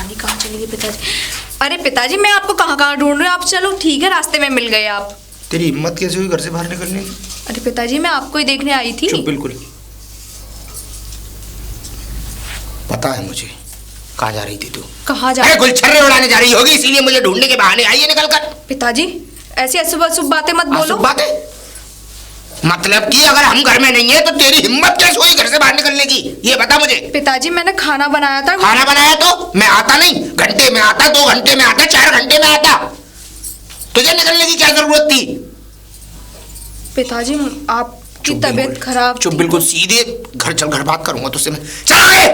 पता नहीं कहाँ चली गई पिताजी। अरे पिताजी मैं आपको कहाँ कहाँ ढूंढ रही हूँ, आप चलो ठीक है रास्ते में मिल गए आप। तेरी हिम्मत कैसे हुई घर से बाहर निकलने की? अरे पिताजी मैं आपको ही देखने आई थी। चुप बिल्कुल। पता है मुझे कहाँ जा रही थी तू। कहाँ जा रही? गुलछर्रे उड़ाने जा रही होगी, इसीलिए मुझे ढूंढने के बहाने आई है निकल कर। पिताजी ऐसी अशुभ बातें मत बोलो। बातें मतलब कि अगर हम घर में नहीं है तो तेरी हिम्मत कैसे हुई घर से बाहर निकलने की, ये बता मुझे। पिताजी मैंने खाना बनाया था। खाना बनाया तो मैं आता नहीं, घंटे में आता, 2 घंटे में आता, 4 घंटे में आता, तुझे निकलने की क्या जरूरत थी? पिताजी आपकी तबीयत खराब। चुप बिल्कुल, सीधे घर चल, घर बात करूंगा तुझसे मैं। चल आगे।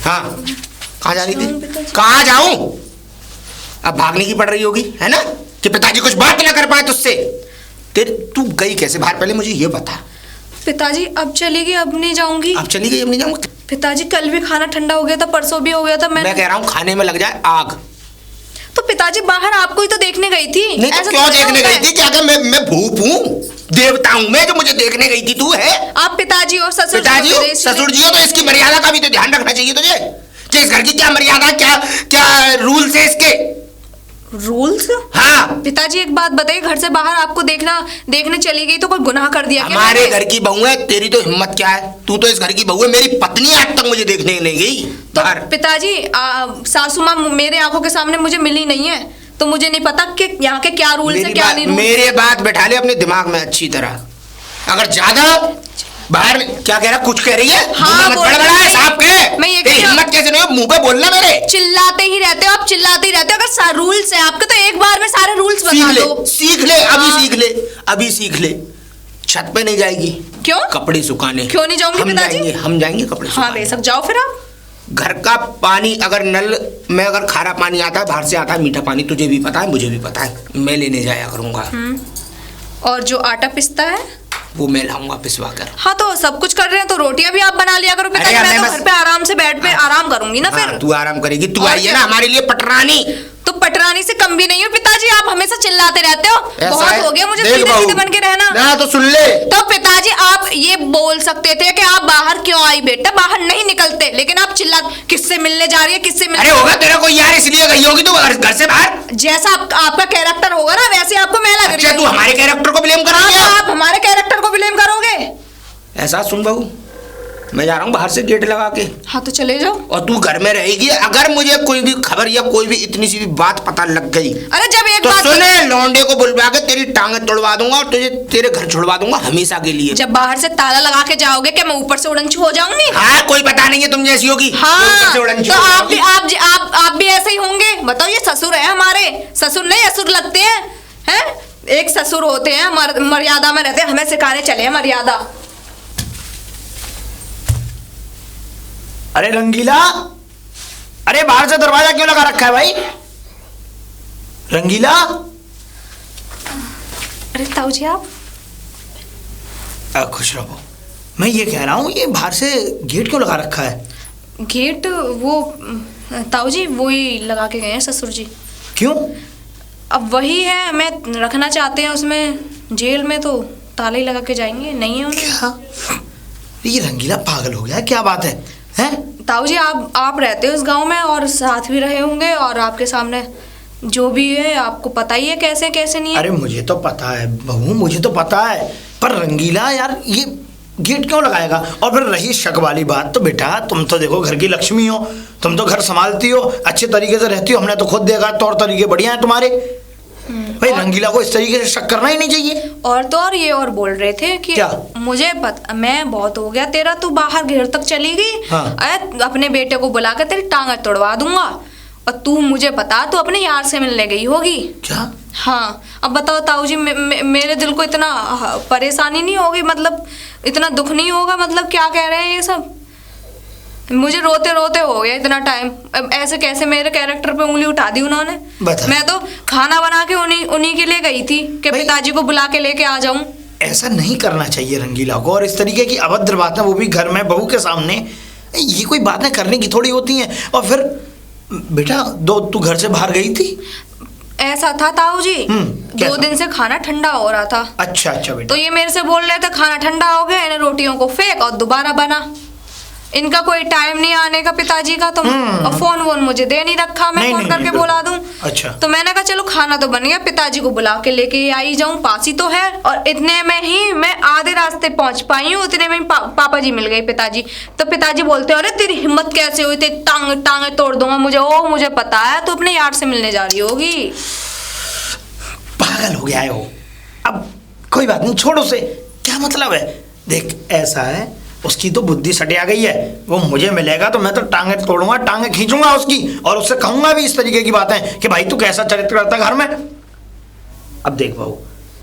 हाँ कहाँ जा रही थी? कहाँ जाऊं? अब भागने की पड़ रही होगी है ना, कि पिताजी कुछ बात ना कर पाए तुझसे। तू गई कैसे बाहर, पहले मुझे ये बता। पिताजी अब चली गई, अब नहीं जाऊंगी। अब चली गई, अब नहीं जाऊंगी? पिताजी कल भी खाना ठंडा हो गया था, परसों भी हो गया था। मैं कह रहा हूँ खाने में लग जाए आग। तो पिताजी बाहर आपको ही तो देखने गई थी। नहीं तो क्यों देखने गई थी? क्या मैं भूप हूँ, देवता हूँ मैं जो मुझे देखने गई थी? तू है आप पिताजी और ससुर पिताजी हो, ससुर जी हो, तो इसकी मर्यादा का भी तो ध्यान रखना चाहिए तुझे कि इस घर की क्या मर्यादा, क्या क्या रूल्स है इसके। रूल्स? हाँ पिताजी एक बात बताइए, घर से बाहर आपको देखने चली गई तो कोई गुनाह कर दिया क्या? हमारे घर की बहू है, तेरी तो हिम्मत क्या है? तू तो इस घर की बहू है, मेरी पत्नी आज तक मुझे देखने नहीं गई तो पिताजी सासू माँ मेरे आंखों के सामने मुझे मिली नहीं है, तो मुझे नहीं पता कि यहाँ के क्या रूल्स है क्या नहीं। मेरे बात बैठा ले अपने दिमाग में अच्छी तरह। अगर ज्यादा बाहर क्या कह रहा, कुछ कह रही है? हाँ बड़ा है साहब के, मैं ये हिम्मत कैसे नहीं हो मुंह पे बोलना मेरे? चिल्लाते ही रहते हो आप, चिल्लाते ही रहते हो। अगर रूल्स है आपके तो एक बार में सारे रूल्स बता दो। सीख ले अभी, सीख ले अभी, सीख ले। छत पे नहीं जाएगी? क्यों? कपड़े सुखाने। क्यों नहीं जाऊंगी पिताजी? हम जाएंगे कपड़े सुखाने। हाँ बेशक जाओ फिर आप। घर का पानी अगर नल में अगर खारा पानी आता है, बाहर से आता है मीठा पानी, तुझे भी पता है मुझे भी पता है, मैं लेने जाया करूंगा। और जो आटा पिसता है वो मैं लाऊंगा पिसवा कर। हाँ तो सब कुछ कर रहे हैं तो रोटियां भी आप बना लिया करो पिताजी। मैं तो घर पे आराम से बेड पे आराम करूंगी ना। फिर तू आराम करेगी, तू आई है ना हमारे लिए पटरानी। तो पटरानी से कम भी नहीं हो पिताजी, आप हमेशा चिल्लाते रहते हो। बहुत हो गया मुझे सीधे सीधे बन के रहना। ना तो सुन ले। तो पिताजी आप ये बोल सकते थे कि आप बाहर क्यों आई बेटा, बाहर नहीं निकलते, लेकिन आप चिल्ला किससे मिलने जा रही है, किससे मिलने? अरे होगा तेरा कोई यार इसलिए गई होगी तू घर से बाहर। जैसा आपका कैरेक्टर होगा ना वैसे आपको मैं लग रही हूं। तू हमारे कैरेक्टर को ब्लेम करोगे? आप हमारे कैरेक्टर को ब्लेम करोगे? ऐसा सुन बहू, मैं जा रहा हूँ बाहर से गेट लगा के। हाँ तो चले जाओ। और तू घर में रहेगी, अगर मुझे कोई भी खबर या कोई भी इतनी सी भी बात पता लग गई, अरे जब एक तो बात सुने, लौंडे को बुलवा के तेरी टांगे तोड़वा दूंगा और तुझे तेरे घर छुड़वा दूंगा हमेशा के लिए। जब बाहर से ताला लगा के जाओगे क्या मैं ऊपर से उड़नछू हो जाऊंगी? हाँ कोई पता नहीं है तुम जैसी होगी। हाँ तो आप भी ऐसे ही होंगे। बताओ ये ससुर है हमारे, ससुर नहीं असुर लगते हैं। एक ससुर होते हैं मर्यादा में रहते हैं, हमें सिखाने चले हैं मर्यादा। अरे रंगीला, अरे बाहर से दरवाजा क्यों लगा रखा है भाई? रंगीला। अरे ताऊ जी आप खुश रहो। मैं ये कह रहा हूँ ये बाहर से गेट क्यों लगा रखा है? गेट वो ताऊ जी वही लगा के गए हैं ससुर जी। क्यों? अब वही है, मैं रखना चाहते हैं उसमें, जेल में तो ताला ही लगा के जाएंगे, नहीं है उन्हें। क्या ये रंगीला पागल हो गया, क्या बात है? हैं? ताऊ जी आप रहते हो इस गांव में और साथ भी रहे होंगे, और आपके सामने जो भी है आपको पता ही है कैसे कैसे नहीं है। अरे मुझे तो पता है बहू, मुझे तो पता है, पर रंगीला यार ये गेट क्यों लगाएगा? और फिर रही शक वाली बात, तो बेटा तुम तो देखो घर की लक्ष्मी हो, तुम तो घर संभालती हो, अच्छे तरीके से रहती हो, हमने तो खुद देखा तौर तरीके बढ़िया है तुम्हारे। भाई रंगीला को इस तरीके से शक करना ही नहीं चाहिए। और तो और ये और बोल रहे थे कि क्या? मुझे मैं बहुत हो गया तेरा, तू बाहर घेर तक चली गई। हाँ। अपने बेटे को बुला कर तेरी टांग तोड़वा दूंगा, और तू मुझे बता तू अपने यार से मिलने गई होगी। क्या? हाँ अब बताओ ताऊ जी, मेरे दिल को इतना परेशानी नहीं होगी, मतलब इतना दुख नहीं होगा? मतलब क्या कह रहे हैं ये सब? मुझे रोते रोते हो गया इतना टाइम। अब ऐसे कैसे मेरे कैरेक्टर पे उंगली उठा दी उन्होंने। मैं तो खाना बना के उन्हीं के लिए गई थी कि पिताजी को बुला के लेके आ जाऊं। ऐसा नहीं करना चाहिए रंगीला को, और इस तरीके की अभद्र बातें, वो भी घर में बहू के सामने, ये कोई बातें करने की थोड़ी होती हैं। और फिर बेटा तू घर से बाहर गई थी? ऐसा था ताऊ जी, 2 दिन से खाना ठंडा हो रहा था। अच्छा अच्छा बेटा। तो ये मेरे से बोल रहे थे खाना ठंडा हो गया, इन्हें रोटियों को फेंक और दोबारा बना। इनका कोई टाइम नहीं आने का पिताजी का, तो और फोन वोन मुझे दे नहीं रखा, मैं फोन करके बोला दूं। अच्छा। तो मैंने कहा चलो खाना तो बन गया, पिताजी को बुला के लेके आई जाऊं, पास ही तो है। और इतने में ही मैं आधे रास्ते पहुंच पाई हूँ, उतने में ही पापा जी मिल गए पिताजी। तो पिताजी बोलते अरे तेरी हिम्मत कैसे हुई, तेरी टांगे तोड़ दूंगा। मुझे पता है तू अपने यार से मिलने जा रही होगी। पागल हो गया है वो। अब कोई बात नहीं, छोड़ो से, क्या मतलब है। देख ऐसा है, उसकी तो बुद्धि सटिया गई है। वो मुझे मिलेगा तो मैं तो टांगे तोड़ूंगा, टांगे खींचूंगा उसकी, और उससे कहूंगा भी इस तरीके की बातें कि भाई तू कैसा चरित्र करता घर में। अब देख बहू,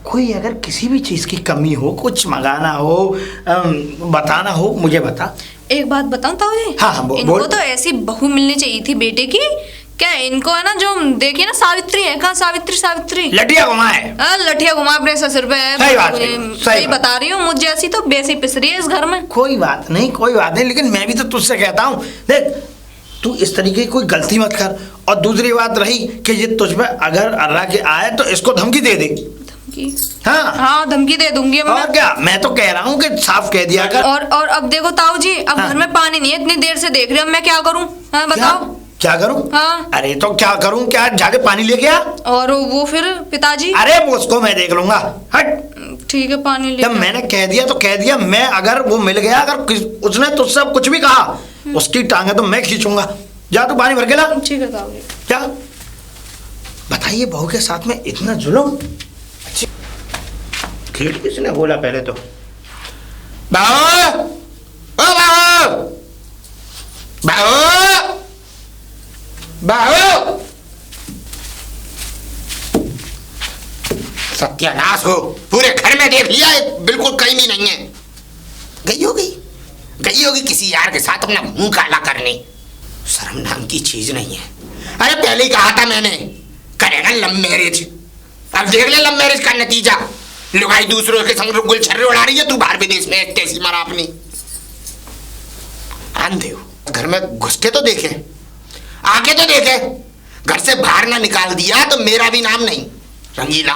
कोई अगर किसी भी चीज की कमी हो, कुछ मंगाना हो, बताना हो, मुझे बता। एक बात बताऊं ताऊ जी? हाँ, इनको तो ऐसी बहू मिलनी चाहिए थी बेटे की। क्या इनको है ना, जो देखिए ना सावित्री है, कहाँ सावित्री लटिया घुमा है। लठिया घुमा अपने ससुर पे। सही बात है, सही बता रही हूँ, मुझ जैसी तो बेसी पिस रही है इस घर में। कोई बात नहीं, लेकिन मैं भी तो तुझसे कहता हूँ, देख तू इस तरीके की कोई गलती मत कर। और दूसरी बात रही कि ये तुझ पे अगर अर्रा के आए तो इसको धमकी दे दे। धमकी? हाँ धमकी दे दूंगी अब मैं। और क्या, मैं तो कह रहा हूँ कि साफ कह दिया कर। और अब देखो ताऊ जी, अब घर में पानी नहीं है, इतनी देर से देख रही हूँ, मैं क्या करूँ? हाँ बताओ। क्या करूं? हाँ। अरे तो क्या करूं, क्या जाके पानी लेके आ। और वो फिर पिताजी? अरे वो उसको मैं देख लूंगा, हट। ठीक है पानी ले। जब मैंने कह दिया तो कह दिया। मैं अगर वो मिल गया, अगर उसने तुझसे कुछ भी कहा, उसकी टांगे तो मैं खींचूंगा। जा तू पानी भर के ला। ठीक है ताऊ जी। क्या बताइए, बहू के साथ में इतना जुल्म। अच्छी खेल किसने बोला पहले तो। बाबू, ओ बाबू, बाबू, बाबू, सत्यानाश हो, पूरे घर में देख लिया, बिल्कुल कहीं भी नहीं है। गई होगी किसी यार के साथ अपना मुंह काला करने। शर्म नाम की चीज नहीं है। अरे पहले ही कहा था मैंने, करेगा लव मैरिज। अब देख ले लव मैरिज का नतीजा। लुगाई दूसरों के संग गुलछर्रे उड़ा रही है, तू बाहर विदेश में कैसी मारा अपनी। आंधे हो, घर में घुस के तो देखे, आके तो देखे। घर से बाहर ना निकाल दिया तो मेरा भी नाम नहीं रंगीला।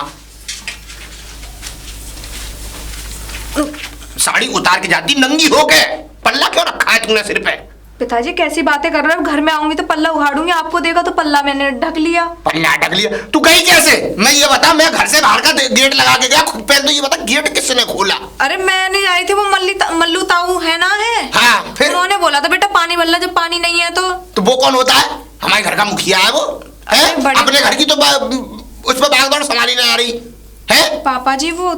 साड़ी उतार के जाती नंगी हो के, पल्ला क्यों रखा है तूने सिर पे? पिताजी कैसी बातें कर रहे हो? घर में आऊंगी तो पल्ला उखाड़ूंगी, आपको देखा तो पल्ला मैंने ढक लिया। पल्ला ढक लिया? तू गई कैसे? मैं ये बता, मैं घर से बाहर का गेट लगा के गया, पहले तो ये बता गेट किसने खोला? अरे मैं नहीं आई थी, वो मल्लू ताऊ है ना, है। हाँ, फिर उन्होंने बोला था बेटा पानी भरना, जब पानी नहीं है तो वो कौन होता है? हमारे घर का मुखिया है वो, है? अपने घर की तो उस पर भागदौड़ संभाली नहीं आ रही है। पापा जी वो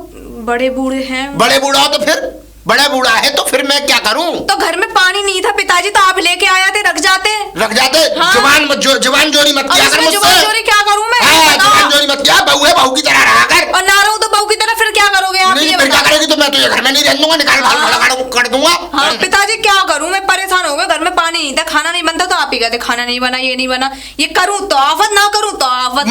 बड़े बूढ़े हैं। बड़े बूढ़ा हो तो फिर, बड़ा बूढ़ा है तो फिर मैं क्या करूं? तो घर में पानी नहीं था पिताजी, तो आप लेके आया थे, रख जाते। हाँ। जुबान जोरी मत किया कर मुझसे। जुबान जोरी क्या करूं मैं? जुबान जोरी मत किया, बहू है, बहू की तरह रहा कर। और ना रहूं तो बहू की तरह फिर क्या करोगे आप? नहीं, फिर क्या करेगी? तो मैं तुझे घर में नहीं रहने दूंगा, निकाल कर दूंगा। हाँ पिताजी क्या करूं मैं, परेशान हो गए। घर में पानी नहीं था, खाना नहीं बनता, तो आप ही कहते खाना नहीं बना, ये नहीं बना। ये करूं तो आफत, ना करूं तो आफत।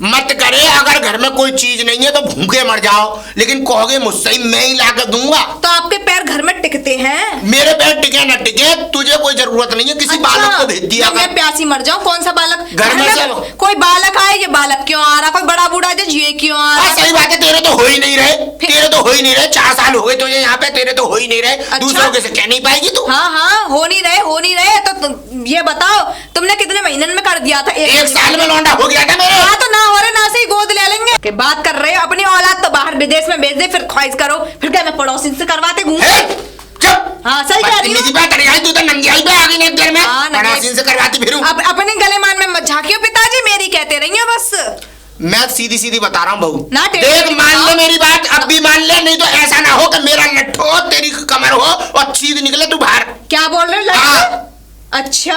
मत करे। अगर घर में कोई चीज नहीं है तो भूखे मर जाओ, लेकिन कहोगे मुझसे ही मैं ही ला कर दूंगा। तो आपके पैर घर में टिकते हैं। मेरे पैर टिके ना टिके, तुझे कोई जरूरत नहीं है। किसी बालक को भेज दिया। मैं प्यासी मर जाऊं, कौन सा बालक? घर में कोई बालक आए, ये बालक क्यों आ रहा? कोई बड़ा बूढ़ा ये क्यों आ रहा? सही बात है, तेरे तो हो ही नहीं रहे। 4 साल हो गए तुझे यहाँ पे, तेरे तो हो ही नहीं रहे। अच्छा? दूसरों के से कह नहीं पाएगी तू? हाँ हो नहीं रहे। तो ये बताओ तुमने कितने महीने में कर दिया था? 1 साल में लौंडा हो गया था मेरे। हाँ तो ना हो रहे, ना से ही गोद ले लेंगे। के बात कर रहे हो, अपनी औलाद तो बाहर विदेश में भेज दे, फिर ख्वाहिश करो, फिर क्या मैं पड़ोसी से करवाते घूम? हाँ सही कह रही हूँ। तू तो नंगी पे आ गई ना घर में, पड़ोसी से करवाती फिरूं। अब अपने गले मान में मत झांकियो पिताजी, मेरी कहते रही हो बस। मैं सीधी बात रहा हूँ बहू, देख मान ले मेरी बात, अब भी मान ले, नहीं तो ऐसा ना हो कि मेरा लट्ठो हो, तेरी कमर हो और चीज निकले तू बाहर। क्या बोल रहे हो? अच्छा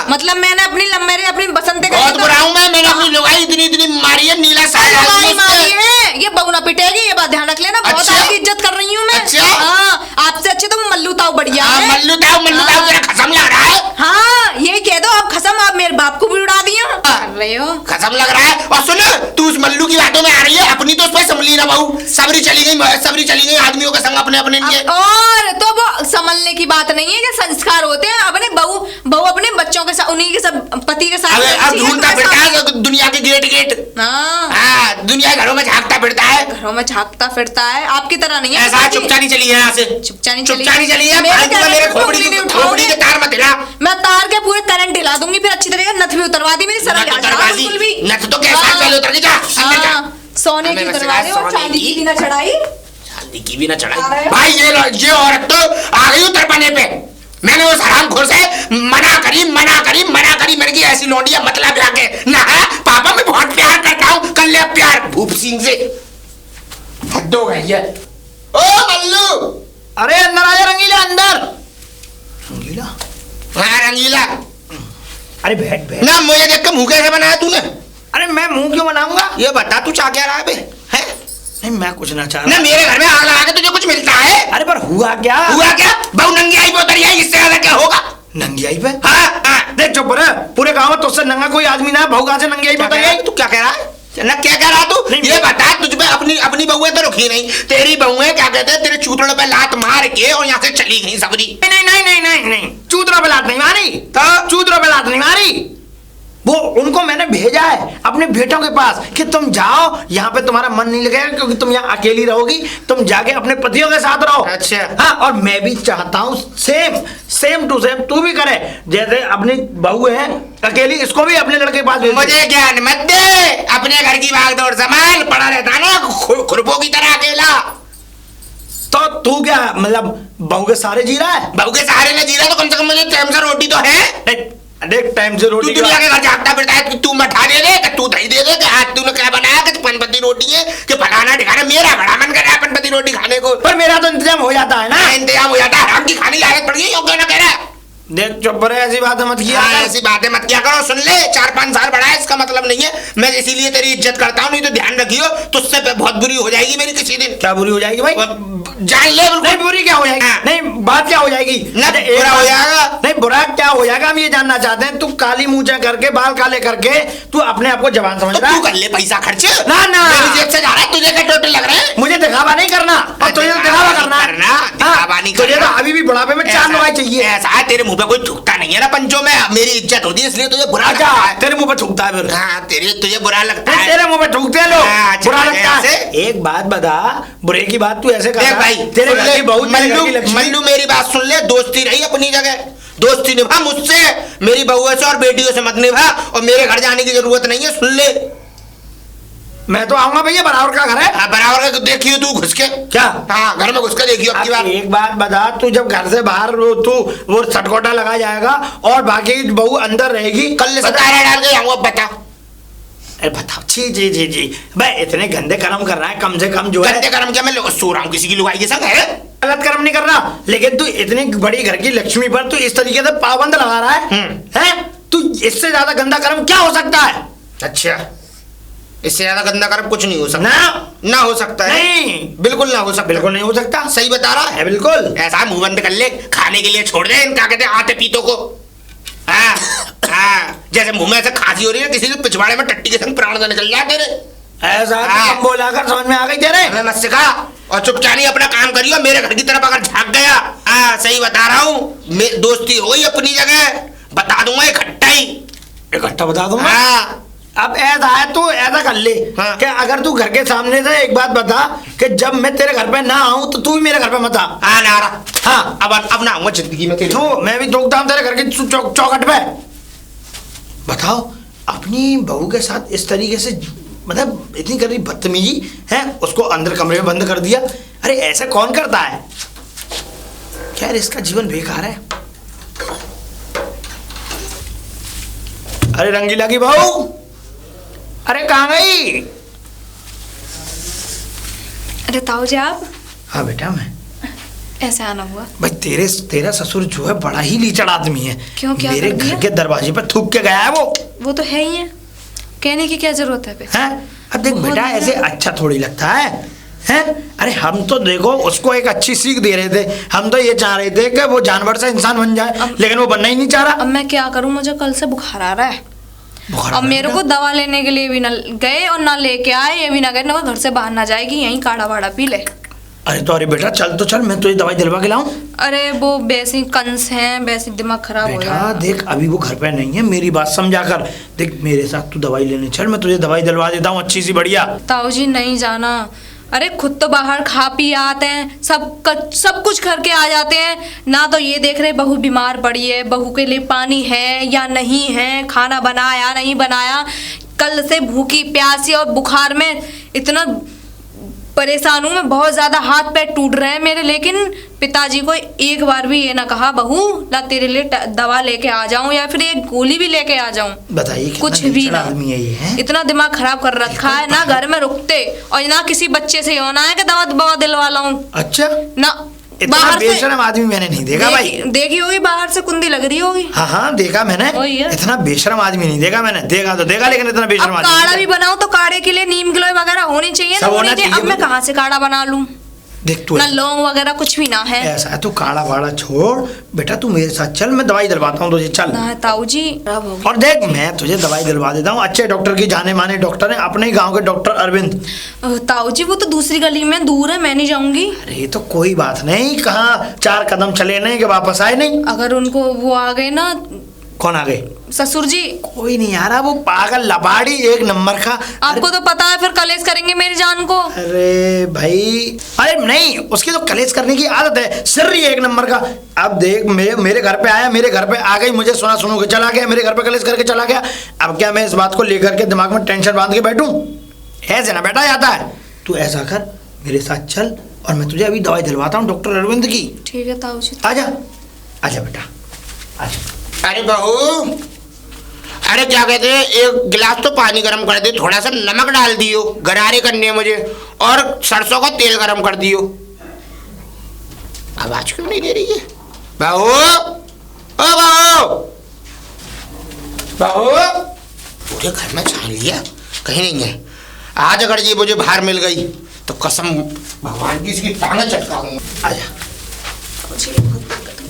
मतलब मैंने अपनी बसंते का बहुत बुरा हूँ मैंने अपनी लुगाई इतनी मारी है, नीला साड़ी मारी है। ये बहू ना पिटेगी, ये बात ध्यान रख लेना। बहुत आपकी इज्जत कर रही हूँ मैं। अच्छा? हाँ आपसे अच्छे तो मल्लू ताऊ बढ़िया है। मल्लू ताऊ तेरा खसम लग रहा है। हाँ यही कह दो, आप खसम आप मेरे बाप को भी उड़ा दिया रहे हो। खसम लग रहा है। और सुन, तू उस मल्लू की बातों में आ रही है, अपनी तो उस पर संभली ना बहू। सबरी चली गई आदमियों के संग अपने लिए। और तो वो संभलने की बात नहीं है, ये संस्कार होते हैं। अपने बहू अपने बच्चों के साथ, उन्हीं के सब पति के साथ अब ढूंढता फिरता है दुनिया के गेट गेट। हाँ, दुनिया घरों में झांकता फिरता है। घरों में झांकता फिरता है, आपकी तरह नहीं है। ऐसा चुपचानी चली है यहाँ से, चुपचानी चली है। मेरे खोपड़ी के तार मत हिला। मैं तार के पूरे करंट हिला दूंगी, फिर अच्छी तरीके नथ भी उतरवा दी मेरी। सरल बिल्कुल भी नथ तो कैसा पहले उतर के जा। सोने की उतरवा दी और चांदी की भी ना चढ़ाई। चांदी की भी ना चढ़ाई भाई। ये औरत तो आ गई उतर पाने पे। मैंने उस हरामखोर से मना करी मैंने की ऐसी लौंडिया मतलब आके ना पापा मैं बहुत प्यार करता हूँ, कर ले प्यार भूप सिंह से। हद हो गई है। ओ मल्लू, अरे अंदर आ जा रंगीला, अंदर। रंगीला? हाँ रंगीला। अरे बैठ बैठ ना, मुझे देख के मुंह कैसे बनाया तूने? अरे मैं मुंह क्यों बनाऊंगा? ये बता तू चाह क्या रहा है बे? हैं? नहीं मैं कुछ ना चाह ना रहा। मेरे घर में आग लगा के तुझे कुछ मिलता है? अरे पर हुआ क्या? बहू नंगी आई पे उतरी है, इससे ज्यादा क्या होगा? नंगी आई पे? हाँ। देख चुप रहे, पूरे गांव में तुझसे नंगा कोई आदमी ना, बहू कहां से नंगी आई पे उतरी है? तू क्या कह रहा है? ना क्या कह रहा तू? ये बता, तुझ पे अपनी बहुएं तो रुकी नहीं, तेरी बहुएं क्या कहते हैं तेरे चूतड़ों पे लात मार के और यहाँ से चली गई सबरी। नहीं, चूतरों पे लात नहीं मारी। तो चूतरों पे लात नहीं मारी, वो उनको मैंने भेजा है अपने बेटों के पास कि तुम जाओ, यहाँ पे तुम्हारा मन नहीं लगेगा क्योंकि तुम यहाँ अकेली रहोगी, तुम जाके अपने पतियों के साथ रहो। अच्छा। हाँ, और मैं भी चाहता हूँ सेम टू सेम तू भी करे, जैसे अपनी बहू है अकेली, इसको भी अपने लड़के के पास भेज। मुझे ज्ञान मत दे, अपने घर की भागदौड़ संभाल, पड़ा रहता ना खुरपो की तरह अकेला। तो तू क्या मतलब बहू के सहारे जी रहा है? बहू के सहारे में जी रहा तो कम से कम मुझे टाइम से रोटी तो है। देख टाइम से रोटी, तू दुनिया के घर जागता फिरता है, तू मठा दे दे, तू दही दे दे, आज तूने क्या बनाया कि पनपति रोटी है कि फलाना ठिकाना। मेरा बड़ा मन कर रहा है पनपति रोटी खाने को, पर मेरा तो इंतजाम हो जाता है ना। इंतजाम हो जाता है, हराम की खाने की आदत पड़ गई, क्यों ना कह रहा है? देख चुप रहे, ऐसी बातें मत किया। ऐसी बातें मत किया करो। सुन ले, 4-5 साल बड़ा है इसका मतलब नहीं है मैं इसीलिए तेरी इज्जत करता हूँ, नहीं तो ध्यान रखियो तुझसे बहुत बुरी हो जाएगी मेरी किसी दिन। क्या बुरी हो जाएगी भाई? जान ले। नहीं बुरी क्या हो जाएगी? नहीं बात क्या हो जाएगी? बुरा हो जाएगा। नहीं बुरा क्या हो जाएगा, हम ये जानना चाहते हैं। तू काली मूंछें करके, बाल काले करके तू अपने आप को जवान समझ रहा है? तू कर ले पैसा खर्च ना मेरी जेब से जा रहा है, तुझे क्या टोटल लग रहा है? मुझे दिखावा नहीं करना, और तुझे दिखावा करना है। दिखावा नहीं तुझे तो अभी भी बुढ़ापे में 4 लुगाई चाहिए। ऐसा है, तेरे मुंह पे कोई थूकता नहीं है ना पंचों में, मेरी इज्जत होती है इसलिए तुझे बुरा लगता है। तेरे मुंह पे थूकता है फिर? हाँ, तुझे बुरा लगता है। तेरे मुंह पे थूकते हैं लोग, बुरा लगता है। ऐसे? एक बात बता, बुरे की बात तू ऐसे कर देख भाई, तेरे घर की बहू, मेरे घर की लक्ष्मी। मल्लू मेरी बात सुन ले, दोस्ती रही अपनी जगह, दोस्ती निभा मुझसे, मेरी बहुओं से और बेटियों से मत निभा, और मेरे घर जाने की जरूरत नहीं है, सुन ले। मैं तो आऊंगा भैया, बराबर का घर है। हाँ, बराबर का देखियो तू घुस के। क्या? हाँ, घर में घुस के देखियो अब की बार। एक बात बता, तू जब घर से बाहर तू वो सटकोटा लगा जाएगा और बाकी बहू अंदर रहेगी, कल से तारा डाल के आऊंगा, बता। अरे बताओ, जी भाई इतने गंदे कर्म कर रहा है, कम से कम जो है। गंदे कर्म क्या, मैं सो रहा हूँ किसी की लुगाई के संग है? गलत कर्म नहीं कर रहा, लेकिन तू इतनी बड़ी घर की लक्ष्मी पर तू इस तरीके से पाबंद लगा रहा है? तू इससे ज्यादा गंदा कर्म क्या हो सकता है? अच्छा, इससे ज्यादा गंदा कर्म कुछ नहीं हो सकता। ना हो सकता है? नहीं, बिल्कुल ना हो सकता। बिल्कुल नहीं हो सकता। सही बता रहा है? बिल्कुल। ऐसा मुंह बंद कर ले, खाने के लिए छोड़ दे इनका कहते हैं आते पीतों को। हाँ, जैसे मुंह में ऐसे खांसी हो रही है, किसी के पिछवाड़े में टट्टी के संग प्राण निकल जाए तेरे। ऐसा बोला कर, समझ में आ गई तेरे? हमें मत सिखा, और चुपचानी अपना काम करियो। मेरे घर की तरफ अगर झांक गया, सही बता रहा हूँ, दोस्ती हो गई अपनी जगह, बता दूंगा इकट्ठा बता दूंगा। अब ऐसा है, तू ऐसा कर ले कि अगर तू घर के सामने से एक बात बता कि जब मैं तेरे घर पे ना आऊं तो तू भी मेरे घर पे मत आ। ना रहा। हाँ, अब ना आऊंगा जिंदगी में तेरे। मैं भी टोकता हूँ तेरे घर की चौखट पे। बताओ, अपनी बहू के साथ इस तरीके से मतलब इतनी कर रही बदतमीजी है, उसको अंदर कमरे में बंद कर दिया। अरे ऐसा कौन करता है? क्या इसका जीवन बेकार है। अरे रंगीला की बहू, अरे कहाँ गई? अरे ताऊ जी आप? हाँ बेटा, मैं ऐसे आना हुआ भाई। तेरा ससुर जो है बड़ा ही लीचड़ आदमी है। क्यों, क्या मेरे कर दिया? घर के दरवाजे पर थूक के गया है वो तो है ही है, कहने की क्या जरूरत है? अब देख बेटा, ऐसे अच्छा थोड़ी लगता है हैं? अरे हम तो देखो उसको एक अच्छी सीख दे रहे थे, हम तो ये चाह रहे थे कि वो जानवर से इंसान बन जाए, लेकिन वो बनना ही नहीं चाह रहा। अब मैं क्या करूं, मुझे कल से बुखार आ रहा है। अब मेरे को दवा लेने के लिए भी ना गए और ना लेके आए, ये भी ना गए ना घर से बाहर ना जाएगी, यहीं काढ़ा वाड़ा पी ले। अरे तो अरे बेटा चल तो चल, मैं तुझे दवाई दिलवा के लाऊं। अरे वो वैसे कंस हैं, वैसे दिमाग खराब हो बेटा जाएगा। देख अभी वो घर पे नहीं है, मेरी बात समझा कर। देख मेरे साथ तू दवाई लेने चल, मैं तुझे दवाई दिलवा देता हूँ अच्छी सी बढ़िया। ताऊ जी नहीं जाना। अरे खुद तो बाहर खा पी आते हैं, सब कुछ करके आ जाते हैं ना। तो ये देख रहे बहू बीमार पड़ी है, बहू के लिए पानी है या नहीं है, खाना बनाया नहीं बनाया, कल से भूखी प्यासी और बुखार में इतना परेशान हूँ मैं, बहुत ज्यादा हाथ पैर टूट रहे हैं मेरे। लेकिन पिताजी को एक बार भी ये ना कहा बहू ला तेरे लिए दवा लेके आ जाऊं या फिर एक गोली भी लेके आ जाऊं। बताइए कुछ भी ना। आदमी है ये है? इतना दिमाग खराब कर रखा है ना, घर में रुकते और ना किसी बच्चे से होना है कि दवा दिलवा लाऊं। अच्छा ना इतना बेशरम आदमी मैंने नहीं देखा भाई। देखी होगी बाहर से कुंदी लग रही होगी। हाँ हाँ देखा मैंने, इतना बेशरम आदमी नहीं देखा मैंने। देखा तो देखा लेकिन इतना बेशरम आदमी। काढ़ा भी बनाओ तो काढ़े के लिए नीम गिलोय वगैरह होनी चाहिए ना, होनी चाहिए। अब मैं कहाँ से काढ़ा बना लूं? देख तू ना लौंग वगैरह कुछ भी ना है। ऐसा है, तू काढ़ा वाड़ा छोड़ बेटा, तू मेरे साथ चल, मैं दवाई दिलवाता हूँ तुझे। चल ना ताऊ जी। और देख मैं तुझे दवाई दिलवा देता हूँ, अच्छे डॉक्टर की, जाने माने डॉक्टर हैं अपने ही गांव के, डॉक्टर अरविंद। ताऊ जी वो तो दूसरी गली में दूर है, मैं नहीं जाऊंगी। अरे तो कोई बात नहीं, कहाँ 4 कदम चले नहीं कि वापस आए नहीं। अगर उनको वो आ गए ना। कौन आ गए? ससुर जी। कोई नहीं आ रहा, वो पागल लबाड़ी एक नंबर का। आपको तो पता है फिर कलेश करेंगे मेरी जान को। अरे भाई, अरे नहीं, उसकी तो कलेश करने की आदत है, सिर ही एक नंबर का। अब देख मेरे घर पे आया, मेरे घर पे आ गई, मुझे सुनो के चला गया, मेरे घर पे कलेश करके चला गया। अब क्या मैं इस बात को लेकर के दिमाग में टेंशन बांध के बैठूं? ऐसे ना बैठा जाता है। तू ऐसा कर, मेरे साथ चल और मैं तुझे अभी दवाई दिलवाता हूँ डॉक्टर अरविंद की। ठीक है ताऊ जी। आजा आजा बेटा आजा। अरे बहू, अरे क्या कहते हैं, एक गिलास तो पानी गरम कर दे, थोड़ा सा नमक डाल दियो, गरारे करने हैं मुझे, और सरसों का तेल गरम कर दियो। आवाज क्यों नहीं दे रही है बहू? ओ बहू, बहू, पूरे घर में छान लिया, कहीं नहीं है। आज अगर ये मुझे बाहर मिल गई तो कसम भगवान की इसकी टांगें चटकाऊंगा। आजा,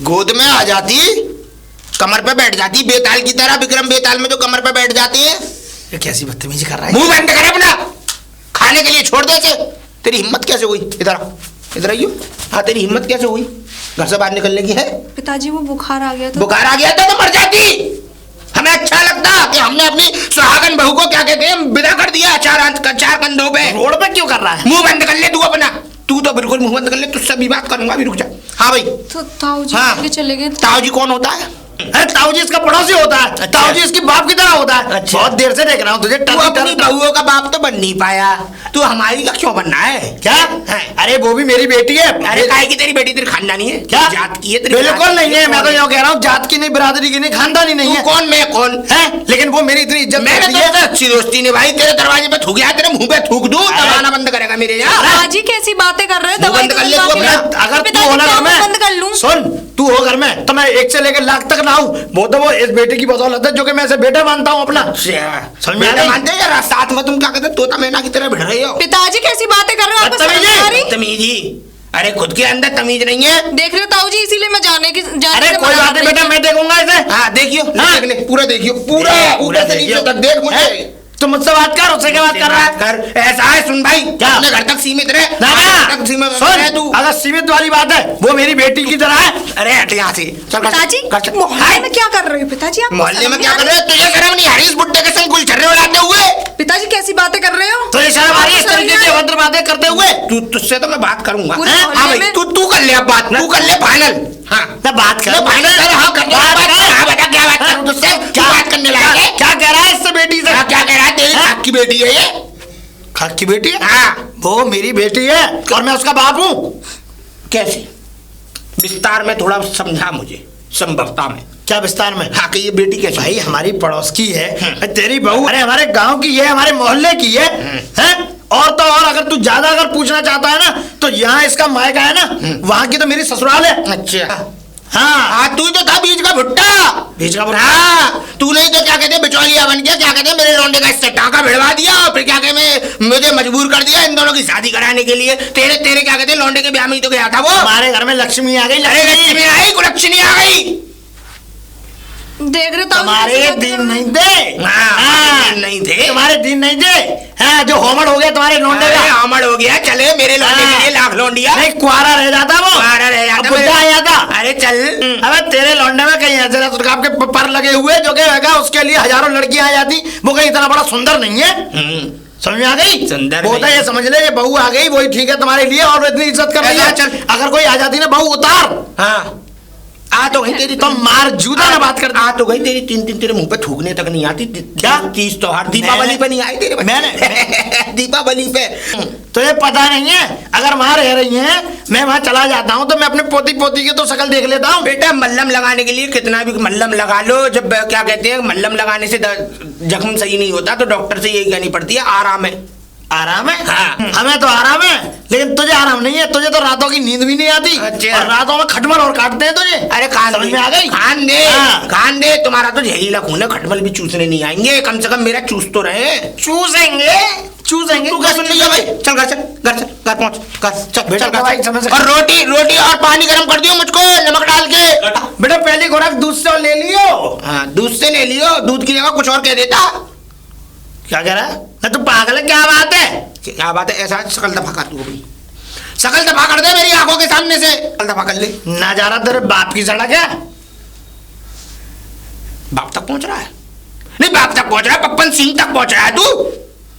गोद में आ जाती, कमर पे बैठ जाती बेताल की तरह, विक्रम बेताल में जो कमर पे बैठ जाती है। ये कैसी बदतमीजी कर रहा है? मुंह बंद कर अपना, खाने के लिए छोड़ दे इसे। तेरी हिम्मत कैसे हुई? इधर आइयो। हाँ तेरी हिम्मत कैसे हुई घर से बाहर निकलने की? है पिताजी वो बुखार आ गया था। बुखार आ गया था तो मर जाती। हमें अच्छा लगता कि हमने अपनी सुहागन बहू को क्या कहते हैं विदा कर दिया चार कंधों पे। रोड पे क्यों कर रहा है? मुंह बंद कर ले तू अपना, तू तो बिल्कुल मुंह बंद कर ले, तुझसे भी बात करूंगा अभी, रुक जा। हाँ भाई। तो ताऊ जी हाँ। चले गए। ताऊ जी कौन होता है? अरे ताऊ जी इसका पड़ोसी होता है। अच्छा। ताऊ जी इसकी बाप की तरह होता है। अच्छा। बहुत देर से देख रहा हूँ तुझे। तू अपनी बहुओं का बाप तो बन नहीं पाया, तू हमारी का क्यों बनना है? क्या है? अरे वो भी मेरी बेटी है। अरे काहे की तेरी बेटी तेरी खानदानी है? क्या जात की है तेरी? बिल्कुल नहीं है, मैं तो यूँ कह रहा हूँ जात की नहीं, बिरादरी की नहीं, खानदानी नहीं है। कौन मैं कौन है? लेकिन वो मेरी इतनी इज्जत मैंने करती है। तो अच्छी दोस्ती निभाई, तेरे दरवाजे पे थूक गया, तेरे मुंह पे थूक दूं तब आना बंद करेगा मेरे यहाँ। पिताजी कैसी बातें कर रहे हो? मुंह बंद कर ले तू अपना। अगर तू हो ना घर में, बंद कर लूं? सुन, तू हो घर में तो मैं 1 से लेकर लाख तक ना हूँ। वो तो वो इस बेटे की बदौलत है जो कि मैं इसे बेटा मानता हूँ अपना। समझ में आ बेटा गई? मानते हैं यार, साथ में तुम क्या कहते हो, तोता मैना की तरह भिड़ रहे हो। पिताजी कैसी बातें कर रहे हो? आपको समझ बदतमीजी। नहीं आ रही? तमीजी, अरे खुद के अंदर तमीज नहीं है। देख रहे हो ताऊ जी, इसीलिए मैं जाने अरे से कोई मना बात नहीं कर बेटा, रही मैं देखूंगा इसे। हाँ देखियो, हाँ। देख ले, पूरा देखियो, पूरा पूरा तरीके तक देख मुझे। तू मुझसे बात कर, उससे क्या बात कर रहा है? कर ऐसा है, सुन भाई, क्या? अपने घर तक सीमित रहे, ना घर तक सीमित रहे तू। सुन, अगर सीमित वाली बात है, वो मेरी बेटी की तरह है। अरे हट यहाँ से, चल पिताजी मोहल्ले में क्या कर रहे हो? पिताजी आप मोहल्ले में क्या कर रहे हो? तुझे शर्म नहीं आ रही इस बुड्ढे के संग गुलछर्रे उड़ाते हुए? पिताजी कैसी बातें कर रहे हो? तुझे शर्म आ रही है इस तरीके की अभद्र बातें करते हुए? तू तुझसे तो मैं बात करूंगा। पूरे हाँ मोहल्ले भाई, में? तू कर ले अब बात, तू कर ले फाइनल। हाँ मैं बात कर, मैं फाइनल कर, हाँ कर ले बात बात। कर। हाँ बेटा, क्या बात करूं तुझसे? क्या बात करने लगा है? क्या कह रहा है इससे बेटी से? हाँ, क्या कह रहा है? तेरी हाँ? खाक की बेटी है ये? खाक की बेटी है? हाँ। वो मेरी बेटी है और मैं उसका बाप हूँ। कैसे? विस्तार में थोड़ा समझा मुझे, संभवता में। क्या विस्तार में? हाँ कि ये बेटी कैसे? भाई हमारी पड़ोस की है, तेरी बहू अरे हमारे गांव की है, हमारे मोहल्ले की है, हैं? और तो और अगर तू ज्यादा अगर पूछना चाहता है ना तो यहाँ इसका मायका है ना, वहाँ की तो मेरी ससुराल है। अच्छा हाँ हाँ, तू तो था बीच का भुट्टा। बीच का भुट्टा? हाँ, तू नहीं तो क्या कहते बिचौलिया बन गया, क्या कहते मेरे लौंडे का इससे टाका भिड़वा दिया और फिर क्या कहते मुझे मजबूर कर दिया इन दोनों की शादी कराने के लिए। तेरे तेरे क्या कहते लौंडे के ब्याह में ही तो गया था वो। हमारे घर में लक्ष्मी आ गई। अरे लक्ष्मी आई, कुलक्ष्मी आ गई। देख रहे ताऊ जी, तुम्हारे कैसे दिन करते नहीं हैं? थे। हाँ, नहीं थे। तुम्हारे दिन नहीं थे। हाँ, जो होमड़ हो गया तुम्हारे लौंडे अरे का। अमर हो गया, चले मेरे लौंडे के लिए लाख लौंडिया। नहीं, कुआरा रह जाता वो। कुआरा रह जाता, अब बुढ़ा आ जाता। अरे चल। अबे तेरे लौंडे में कहीं ऐसे आपके पर लगे हुए जो कि होगा उसके लिए हजारों लड़कियां आ जाती, वो कहीं इतना बड़ा सुंदर नहीं है। समझ में आ गई? सुंदर वो तो नहीं। ये समझ ले, ये बहू आ गई वही ठीक है तुम्हारे लिए, और इतनी इज्जत कर रही है। चल। अगर कोई आ जाती ना, बहू उतार। हाँ, आ तो गई तेरी, तो मार जूता ना बात कर। आ तो गई तेरी, तीन तेरे मुंह पे थूकने तक नहीं आती। क्या? 30 त्योहार दीपावली पे नहीं आई तेरे बच्चे। मैंने दीपावली पे। तुझे पता नहीं है, अगर वहां रह रही हैं, मैं वहां चला जाता हूँ तो मैं अपने पोती पोती की तो शक्ल देख लेता हूँ। बेटा मल्लम लगाने के लिए कितना भी मल्लम लगा लो, जब क्या कहते हैं मल्लम लगाने से जख्म सही नहीं होता तो डॉक्टर से यही कहनी पड़ती है आराम है। आराम है? हाँ। हमें तो आराम है, लेकिन तुझे आराम नहीं है। तुझे तो रातों की नींद भी नहीं आती। अच्छा। और रातों में खटमल और काटते हैं तुझे। अरे खान समझ में आ गई? खान दे। हाँ। खान दे, तुम्हारा तो जहरीला खून है, खटमल भी चूसने नहीं आएंगे, कम से कम मेरा चूस तो रहे। चूसेंगे चूसेंगे। तू क्या सुन लिया भाई? चल घर पहुंच, घर चल बेटा, चल, दवाई घर समय से और रोटी और पानी गर्म कर दियो मुझको, नमक डाल के। बेटा पहली खुराक दूध से ले लियो। हाँ, दूध से ले लियो, दूध की जगह कुछ और कह देता। क्या कह रहा है? तू पागल है? क्या बात है? क्या बात है? ऐसा शकल दफा कर तू अभी, शकल दफा कर दे मेरी आंखों के सामने से, शकल दफा कर ले। ना जा रहा तेरे बाप की सड़क है? बाप तक पहुंच रहा है? नहीं, बाप तक पहुंच रहा है, पप्पन सिंह तक पहुंच रहा है तू।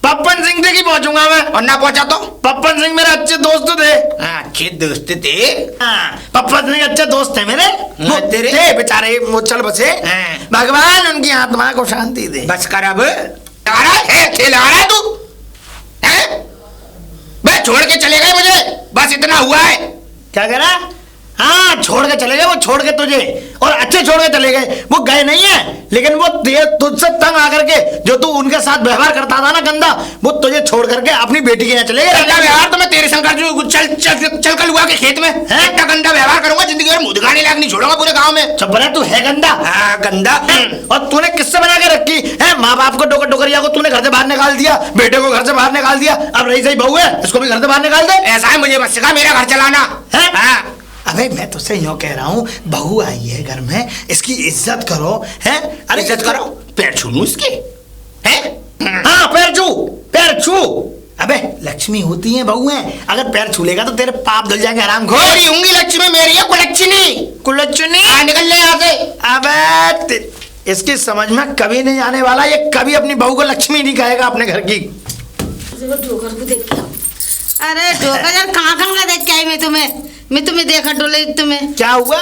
पप्पन सिंह तक ही पहुंचूंगा मैं। और ना पहुंचा तो? पप्पन सिंह मेरे अच्छे दोस्त थे। हाँ, अच्छे दोस्त थे। हाँ, पप्पन सिंह अच्छे दोस्त थे मेरे। वो तेरे? थे बेचारे, वो चल बसे। हाँ। भगवान उनकी आत्मा को शांति दे। बस कर अब। आ रहा है खेल, आ रहा है तू हैं? बे छोड़ के चले गए मुझे, बस इतना हुआ है। क्या कह रहा? हाँ, छोड़ के चले गए वो, छोड़ के तुझे, और अच्छे छोड़ के चले गए। वो गए नहीं है, लेकिन वो तुझसे तंग आकर के जो तू उनके साथ व्यवहार करता था ना गंदा, वो तुझे छोड़ करके अपनी बेटी के यहाँ चले गए। गंदा व्यवहार तो मैं तेरे संग कर चुका, चल कल हुआ के खेत में है, इतना गंदा व्यवहार करूंगा जिंदगी भर मुंह दिखाने लायक नहीं छोड़ूंगा पूरे गांव में। चुप रह, तू है गंदा। हाँ, गंदा। और तूने किससे बना के रखी है? माँ बाप को डोकरिया को तूने घर से बाहर निकाल दिया, बेटे को घर से बाहर निकाल दिया, अब रही सही बहू है, इसको भी घर से बाहर निकाल दे। ऐसा है, मुझे बस सिखा मेरा घर चलाना है। हाँ। अबे मैं तुझसे यूं कह रहा हूँ, बहू आई है घर में, इसकी इज्जत करो। है? अरे इज्जत करो, पैर छू लूं इसके हैं? हाँ, पैर छू, पैर छू। अबे लक्ष्मी होती है बहुएं, अगर पैर छू लेगा तो तेरे पाप धुल जाएंगे हराम खोर। मेरी उंगली लक्ष्मी, मेरी है कुलच्छनी। कुलच्छनी? हाँ, निकल ले यहाँ से। अबे इसकी समझ में कभी नहीं आने वाला, ये कभी अपनी बहू को लक्ष्मी नहीं कहेगा अपने घर की। ढोकर को देख के आओ। अरे ढोकर यार, कहाँ का देख के आई मैं तुम्हें देखा डोले तुम्हें। क्या हुआ?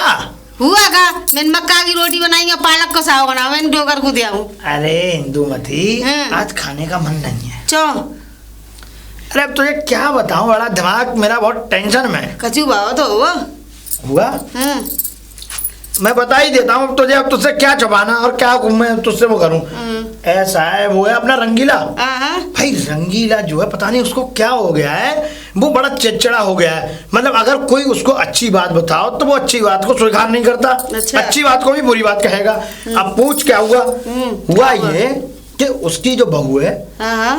हुआ का मैंने मक्का की रोटी बनाई है, पालक का साग बना, मैंने ढोकर को दिया हूँ। अरे इंदुमती, हाँ। आज खाने का मन नहीं है। चो अरे अब तुझे क्या बताऊं, बड़ा दिमाग मेरा बहुत टेंशन में। कचू बाबा तो हुआ? हाँ। मैं बता ही देता हूँ तुझे, अब तुझसे क्या छुपाना और क्या मैं तुझसे वो करूँ। ऐसा है, वो है अपना रंगीला। भाई रंगीला जो है पता नहीं उसको क्या हो गया है, वो बड़ा चिड़चिड़ा हो गया है। मतलब अगर कोई उसको अच्छी बात बताओ तो वो अच्छी बात को स्वीकार नहीं करता, अच्छा। अच्छी बात को भी बुरी बात कहेगा। अब पूछ क्या हुआ? हुआ ये कि उसकी जो बहू है,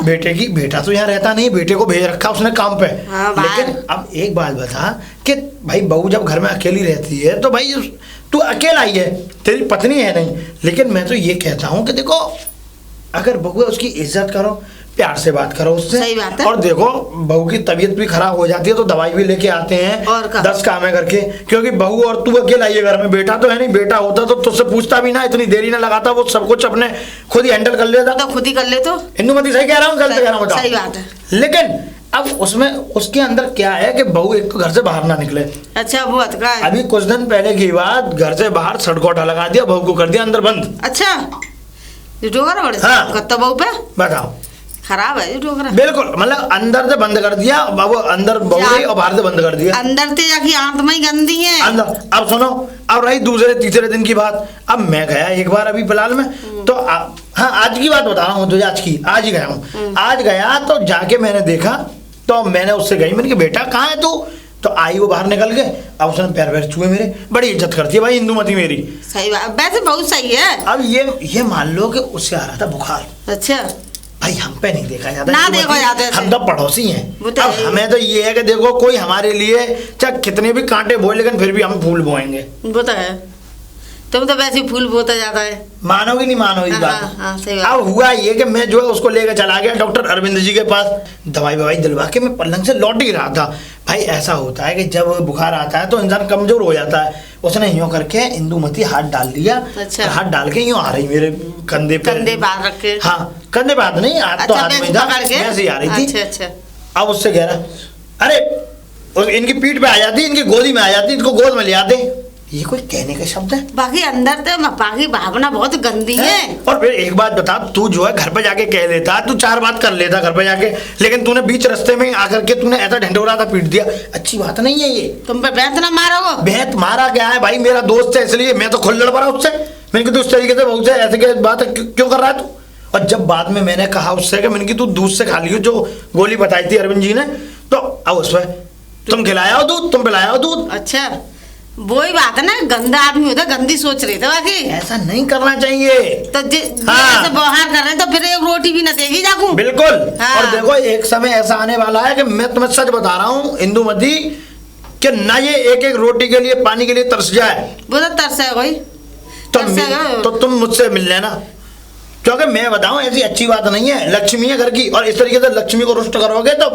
बेटे की, बेटा तो यहाँ रहता नहीं, बेटे को भेज रखा उसने काम पे। लेकिन अब एक बात बता कि भाई बहू जब घर में अकेली रहती है तो भाई तू अकेला ही है, तेरी पत्नी है नहीं। लेकिन मैं तो ये कहता हूँ कि देखो, अगर बहू है उसकी इज्जत करो, प्यार से बात करो उससे। सही बात है। और देखो बहू की तबीयत भी खराब हो जाती है तो दवाई भी लेके आते हैं, और 10 काम है करके, क्योंकि बहू और तू अकेला ही है घर में, बेटा तो है नहीं। बेटा होता तो तुझसे पूछता भी ना, इतनी देरी ना लगाता, वो सब कुछ अपने खुद ही हैंडल कर लेता। तो खुद ही कर ले तो। इंदुमती सही कह रहा हूँ, गलत कह रहा हूँ बताओ? सही बात है। लेकिन अब उसमें उसके अंदर क्या है कि बहू एक तो घर से बाहर ना निकले। अच्छा वो का है। अभी कुछ दिन पहले की बात, घर से बाहर सड़कोटा लगा दिया, बहू को कर दिया अंदर बंद। अच्छा ढोकर बड़े हाँ। कत्ता बहू पे बताओ, खराब है ढोकर। बिल्कुल, मतलब अंदर से बंद कर दिया, वो अंदर बहू गई और बाहर से बंद कर दिया। अंदर से जाके आंत में ही गंदी है अंदर। अब सुनो, अब रही दूसरे तीसरे दिन की बात। अब मैं गया एक बार अभी फिलहाल में, तो हाँ आज की बात बता रहा हूँ तुझे, आज ही गया हूँ। आज गया तो जाके मैंने देखा, तो मैंने उससे गई, मैंने कहा बेटा कहाँ है तू? तो आई वो बाहर निकल गए। अब उसने पैर वैर छुए मेरे, बड़ी इज्जत करती है भाई इंदुमती मेरी। सही बात, वैसे बहुत सही है। अब ये मान लो कि उससे आ रहा था बुखार। अच्छा भाई हम पे नहीं देखा जाता, ना देखा जाता है, हम तो पड़ोसी हैं। वो तो अब है ही। हमें तो ये है कि देखो कोई हमारे लिए चाहे कितने भी कांटे बोए, लेकिन फिर भी हम फूल बोएंगे। वो तो है। तुम तो वैसे ही फूल बोता जाता है। मानोगी नहीं मानोगी हाँ, बात। हाँ, सही बात। अब हुआ ये कि मैं जो है उसको लेकर चला गया डॉक्टर अरविंद जी के पास, दवाई ववाई दिलवा के मैं पलंग से लौट ही रहा था। भाई ऐसा होता है कि जब बुखार आता है तो इंसान कमजोर हो जाता है। उसने यूँ करके इंदुमती हाथ डाल दिया। अच्छा। और हाथ डाल के यूँ आ रही मेरे कंधे पे। कंधे बाहर रख के। हाँ, कंधे पे हाथ नहीं, हाथ तो अच्छा, हाथ में बेंच था, पकड़ के? वैसे ही आ रही थी। अच्छा। अब उससे कह रहा, अरे इनकी पीठ पे आ जाती, इनकी गोदी में आ जाती, इनको गोद में ले आते। ये कोई कहने का शब्द है? बाकी अंदर तो बाकी भावना बहुत गंदी है। और फिर एक बात बता, तू जो है घर पे जाके कह लेता, तू 4 बात कर लेता घर पे जाके, लेकिन तूने बीच रास्ते में आकर के तूने ऐसा ढंढोरा सा पीट दिया। अच्छी बात नहीं है ये। तुम पे बेंत ना मारोगे। बेहत मारा क्या है भाई, मेरा दोस्त है इसलिए मैं तो खुद लड़ पड़ा उससे। मैंने कहा तू उस तरीके से बहुत से ऐसे क्या बात है, क्यों कर रहा है तू? और जब बाद में मैंने कहा उससे कि मैंने कि तू दूध से खा लियो जो गोली बताई थी अरविंद जी ने, तो अब उसमें तुम खिलाया हो दूध, तुम पिलाया हो दूध। अच्छा, वही बात है ना, गंदा आदमी होता, गंदी सोच रही थे बाकी। ऐसा नहीं करना चाहिए। तो हाँ। बाहर कर रहे हैं तो फिर एक रोटी भी न देगी जाकू। बिल्कुल। हाँ। और देखो एक समय ऐसा आने वाला है कि मैं तुम्हें सच बता रहा हूँ इंदुमती, कि ना ये एक एक रोटी के लिए पानी के लिए तरस जाए। वो तो तरस है कोई। तो तुम मुझसे मिल लेना, क्योंकि मैं बताऊं ऐसी अच्छी बात नहीं है। लक्ष्मी है घर की, और इस तरीके से लक्ष्मी को रुष्ट करोगे तो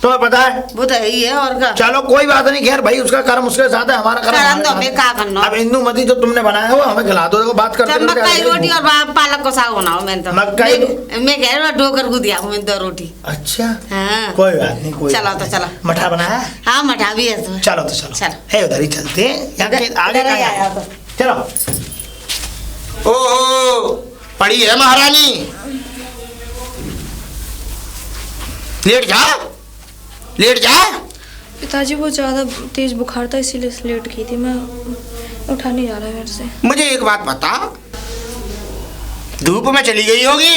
तुम्हें पता है। वो तो है ही है, और का। चलो कोई बात नहीं, खैर भाई उसका कर्म उसके साथ है, हमारा कर्म कर्म हमारे तो साथ हमें है। क्या करना। अब इंदुमती जो तुमने बनाया हो हमें खिला दो। देखो बात करते जब करते मक्का की आ गई रोटी भूख। और पालक को साग बनाओ। मैंने तो मक्का की- मैं कह रही हूँ डोकर को दिया हूँ मैं 2 रोटी। अच्छा, हाँ। कोई बात नहीं, कोई चलो बात तो नहीं। चलो। मठा बनाया? हाँ, मठा भी है इसमें। चलो तो चलो, चलो। है उधर ही चलते हैं, यहाँ के आगे इधर ही का आया तो। चलो। ओहो, पड़ी है महारानी, लेट जा, लेट जा। पिताजी वो ज़्यादा तेज बुखार था इसीलिए लेट की थी मैं, उठा नहीं जा रहा मेरे से। मुझे एक बात बता, धूप में चली गई होगी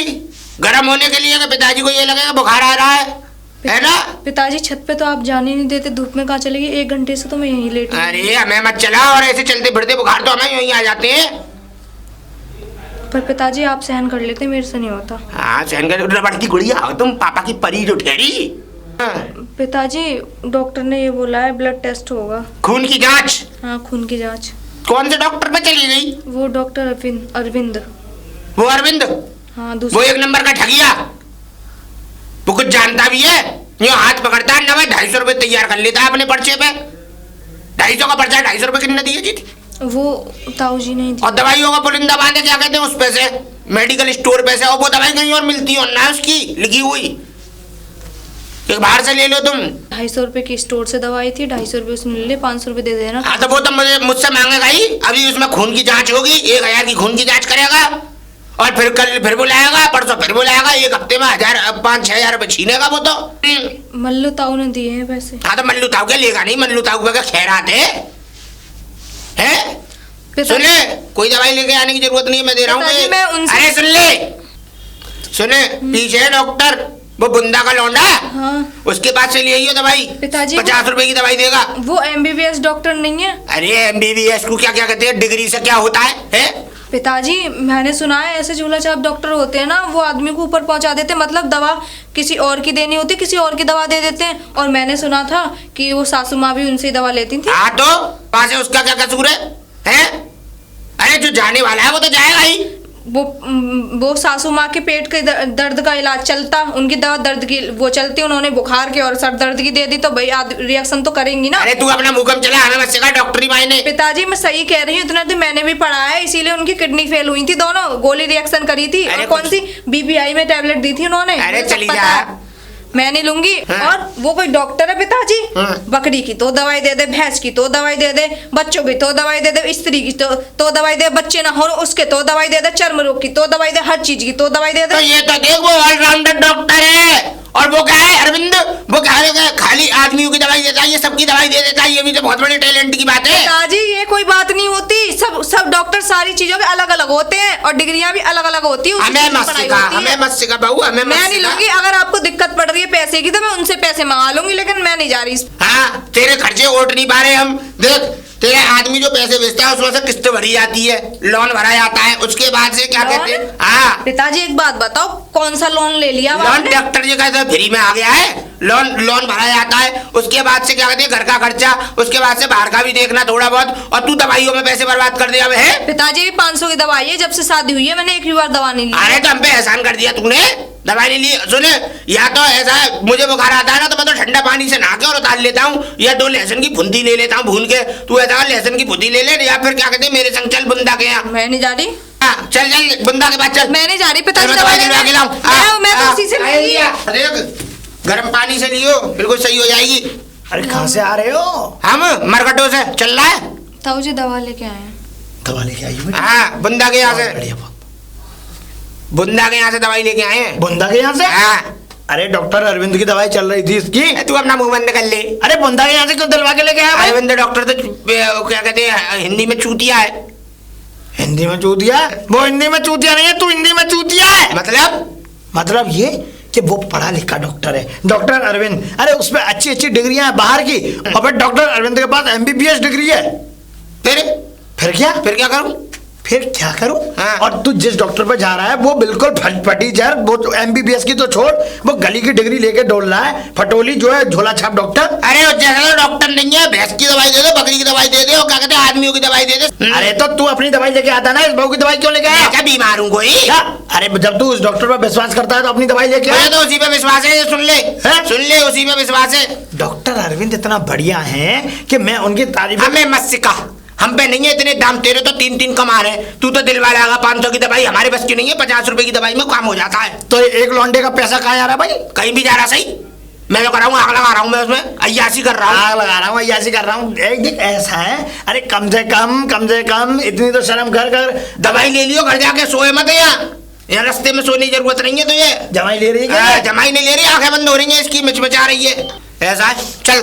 गर्म होने के लिए कि पिताजी को ये लगेगा बुखार आ रहा है ना? पिताजी छत पे तो आप जाने नहीं देते, धूप में कहाँ चलेगी? 1 घंटे से तो मैं यहीं लेटी हूँ। अरे हमें मत चला, और ऐसे चलते फिरते बुखार तो हमें यहीं आ जाते हैं। पर पिताजी आप सहन कर लेते, मेरे से नहीं होता। हाँ, सहन कर, रबड़ की गुड़िया हो तुम, पापा की परी जो ठहरी। हाँ। पिताजी डॉक्टर ने ये बोला है ब्लड टेस्ट होगा। खून की जांच? हाँ, खून की जांच। कौन से डॉक्टर पे चली गई? वो डॉक्टर अरविंद। वो अरविंद? हाँ, वो दूसरा। 1 नंबर का ठगिया, वो कुछ जानता भी है। यो हाथ पकड़ता है ना, भाई 250 रुपए तैयार कर लेता है अपने पर्चे पे। 250 का पर्चा, 250 रुपए कितने दिए जी? वो ताऊ जी नहीं थी। और दवाइयों का पुलिंदा बांधे, क्या कहते हैं उस पैसे, मेडिकल स्टोर पैसे, और वो दवाई कहीं और मिलती हो ना उसकी लिखी हुई, एक बाहर से ले लो तुम। 250 रुपए की स्टोर से दवाई थी, 250 रुपए उसने ले 500 रुपए दे देना। हाँ, तो वो तो मुझसे मांगेगा ही। अभी उसमें खून की जांच होगी, 1000 की खून की जांच करेगा, और फिर कल फिर बुलाएगा, परसों फिर बुलाएगा, 1 हफ्ते में 5-6 हजार रुपए छीनेगा वो तो। मल्लू ताऊ ने दिए हैं पैसे। हाँ, तो मल्लू ताऊ के लेगा नहीं, मल्लू ताऊ के खैरात है। सुन ले, कोई दवाई लेके आने की जरूरत नहीं है, मैं दे रहा पिताजी, मैं हूँ। उनसे- अरे सुन ले, सुने, पीछे है डॉक्टर, वो बुंदा का लौंडा, हाँ। उसके पास से ले आइयो दवाई। पिताजी, 50 रुपए की दवाई देगा। वो MBBS डॉक्टर नहीं है। अरे MBBS को क्या क्या कहते हैं, डिग्री से क्या होता है? पिताजी मैंने सुना है ऐसे झूला छाप डॉक्टर होते हैं ना, वो आदमी को ऊपर पहुंचा देते हैं, मतलब दवा किसी और की देनी होती, किसी और की दवा दे देते हैं। और मैंने सुना था कि वो सासू माँ भी उनसे ही दवा लेती थी। हाँ, तो वहां से उसका क्या कसूर है? अरे जो जाने वाला है वो तो जाएगा ही। वो सासू माँ के पेट के दर्द का इलाज चलता, उनकी दवा दर्द की वो चलती, उन्होंने बुखार के और सर दर्द की दे दी, तो भाई रिएक्शन तो करेंगी ना। अरे तू अपना मुकम चला, हमें मत सिखा डॉक्टरी मायने। पिताजी मैं सही कह रही हूँ, इतना तो मैंने भी पढ़ा है, इसीलिए उनकी किडनी फेल हुई थी, दोनों गोली रिएक्शन करी थी। और कौन सी BBI में टैबलेट दी थी उन्होंने। अरे चली पता जा, है। मैं नहीं लूंगी। हाँ। और वो कोई डॉक्टर है पिताजी, हाँ। बकरी की तो दवाई दे दे, भैंस की तो दवाई दे दे, बच्चों की तो दवाई दे दे, स्त्री की तो दवाई दे, बच्चे ना हो उसके तो दवाई दे दे, चर्म रोग की तो दवाई दे, हर चीज की तो दवाई दे तो दे। ये तो देख वो ऑलराउंडर डॉक्टर है। और वो क्या है अरविंद, वो क्या है, खाली आदमियों की दवाई देता है, ये सबकी दवाई दे देता है, ये भी तो बहुत बड़े टैलेंट की बात है। पिताजी ये कोई बात नहीं होती, सब डॉक्टर सारी चीजों के अलग अलग होते हैं, और डिग्रियां भी अलग अलग होती है। हमें मत सिखा, हमें मत सिखा बहू, हमें मत मैं नहीं सिखा। लूंगी। अगर आपको दिक्कत पड़ रही है पैसे की तो मैं उनसे पैसे मंगा लूंगी, लेकिन मैं नहीं जा रही। हाँ, तेरे खर्चे ओट नहीं पा रहे हम। देख तेरे आदमी जो पैसे भेजता है उसमें से किस्त भरी जाती है, लोन भरा जाता है, उसके बाद से क्या कहते हैं। हाँ पिताजी एक बात बताओ, कौन सा लोन ले लिया लोन आपने? डॉक्टर जी का फ्री में आ गया है, लोन भरा जाता है, उसके बाद से क्या कहते हैं घर का खर्चा, उसके बाद से बाहर का भी देखना थोड़ा बहुत, और तू दवाइयों में पैसे बर्बाद कर दिया है। पिताजी 500 की दवाई है, जब से शादी हुई है मैंने एक भी बार दवा नहीं ली। अरे तो हम पे एहसान कर दिया तूने, दवाई नहीं ली। सुने, या तो ऐसा है मुझे बुखार आता है ना तो मैं तो ठंडा पानी से नहा के और उतार लेता हूँ, या 2 लहसुन की फुंदी ले लेता हूँ भून के, तू ऐसा लहसुन की फुंदी ले ले, या फिर क्या कहते हैं मेरे संग चल बुंदा के यहाँ। मैं नहीं जा रही, हाँ, चल चल बुंदा के पास चल। मैं नहीं जा रही पिताजी मैं दवाई दिलवा के लेने। लाऊं। मैं तो उसी से ले ली। देख गर्म पानी से लियो, बिल्कुल सही हो जाएगी। अरे कहाँ से आ रहे हो? हम मरकटों से चल रहा है। ताऊ जी दवा लेके आए हैं। दवा लेके आई हो? हाँ बुंदा के यहाँ से, बढ़िया बात। बुंदा के यहाँ से दवाई लेके आए हैं। बुंदा के यहाँ से? हाँ अरे डॉक्टर अरविंद की दवाई चल रही थी इसकी। तू अपना मुंह बंद कर ले। अरे बुंदा के यहाँ से क्यों दिलवा के लेके आया भाई? अरविंद डॉक्टर तो क्या कहते हैं हिंदी में चूतिया है। हिंदी में चूतिया? वो हिंदी में चूतिया नहीं है, तू हिंदी में चूतिया है। मतलब ये कि वो पढ़ा लिखा डॉक्टर है, डॉक्टर अरविंद। अरे उसमें अच्छी अच्छी डिग्रियां हैं बाहर की, और फिर डॉक्टर अरविंद के पास MBBS डिग्री है। फिर क्या करूं? फिर क्या करूं? हाँ। और तू जिस डॉक्टर पे जा रहा है वो बिल्कुल फटी जर, वो तो MBBS की तो छोड़, वो गली की डिग्री लेके डोल रहा है, फटोली जो है झोला छाप डॉक्टर। अरे वो जैसा डॉक्टर नहीं है, भैंस की दवाई दे दे, बकरी की दवाई दे दे, और क्या कहते हैं आदमियों की दवाई दे दे। अरे तो तू अपनी दवाई लेके आता ना, इस बहू की दवाई क्यों लेके आया? क्या बीमार हूँ कोई? क्या? अरे जब तू उस डॉक्टर पर विश्वास करता है तो अपनी दवाई लेके मुझे आया। तो उसी पे विश्वास है, सुन ले हैं? सुन ले, उसी पे विश्वास है। डॉक्टर अरविंद इतना बढ़िया है कि मैं उनकी तारीफ। हमें मत सिखा, हम पे नहीं है इतने दाम, तेरे तो 3 कमा रहे हैं, तू तो दिलवा लेगा 500 की दवाई, हमारे बस की नहीं है, 50 रुपए की दवाई में काम हो जाता है। तो एक लौंडे का पैसा कहाँ जा रहा है भाई? कहीं भी जा रहा सही, मैं तो कर रहा हूँ, आग लगा रहा हूँ, मैं उसमें अय्यासी कर रहा हूँ। आग लगा रहा हूँ, अय्यासी कर रहा हूँ। देख ऐसा है, अरे कम से कम इतनी तो शर्म कर। दवाई ले लियो, घर जाके सोए मत यहाँ रास्ते में सोने की जरूरत नहीं है तुझे। जमाई ले रही है? जमाई नहीं ले रही, आंखें बंद हो रही हैं इसकी, मिचमिचा रही है। ऐसा है, चल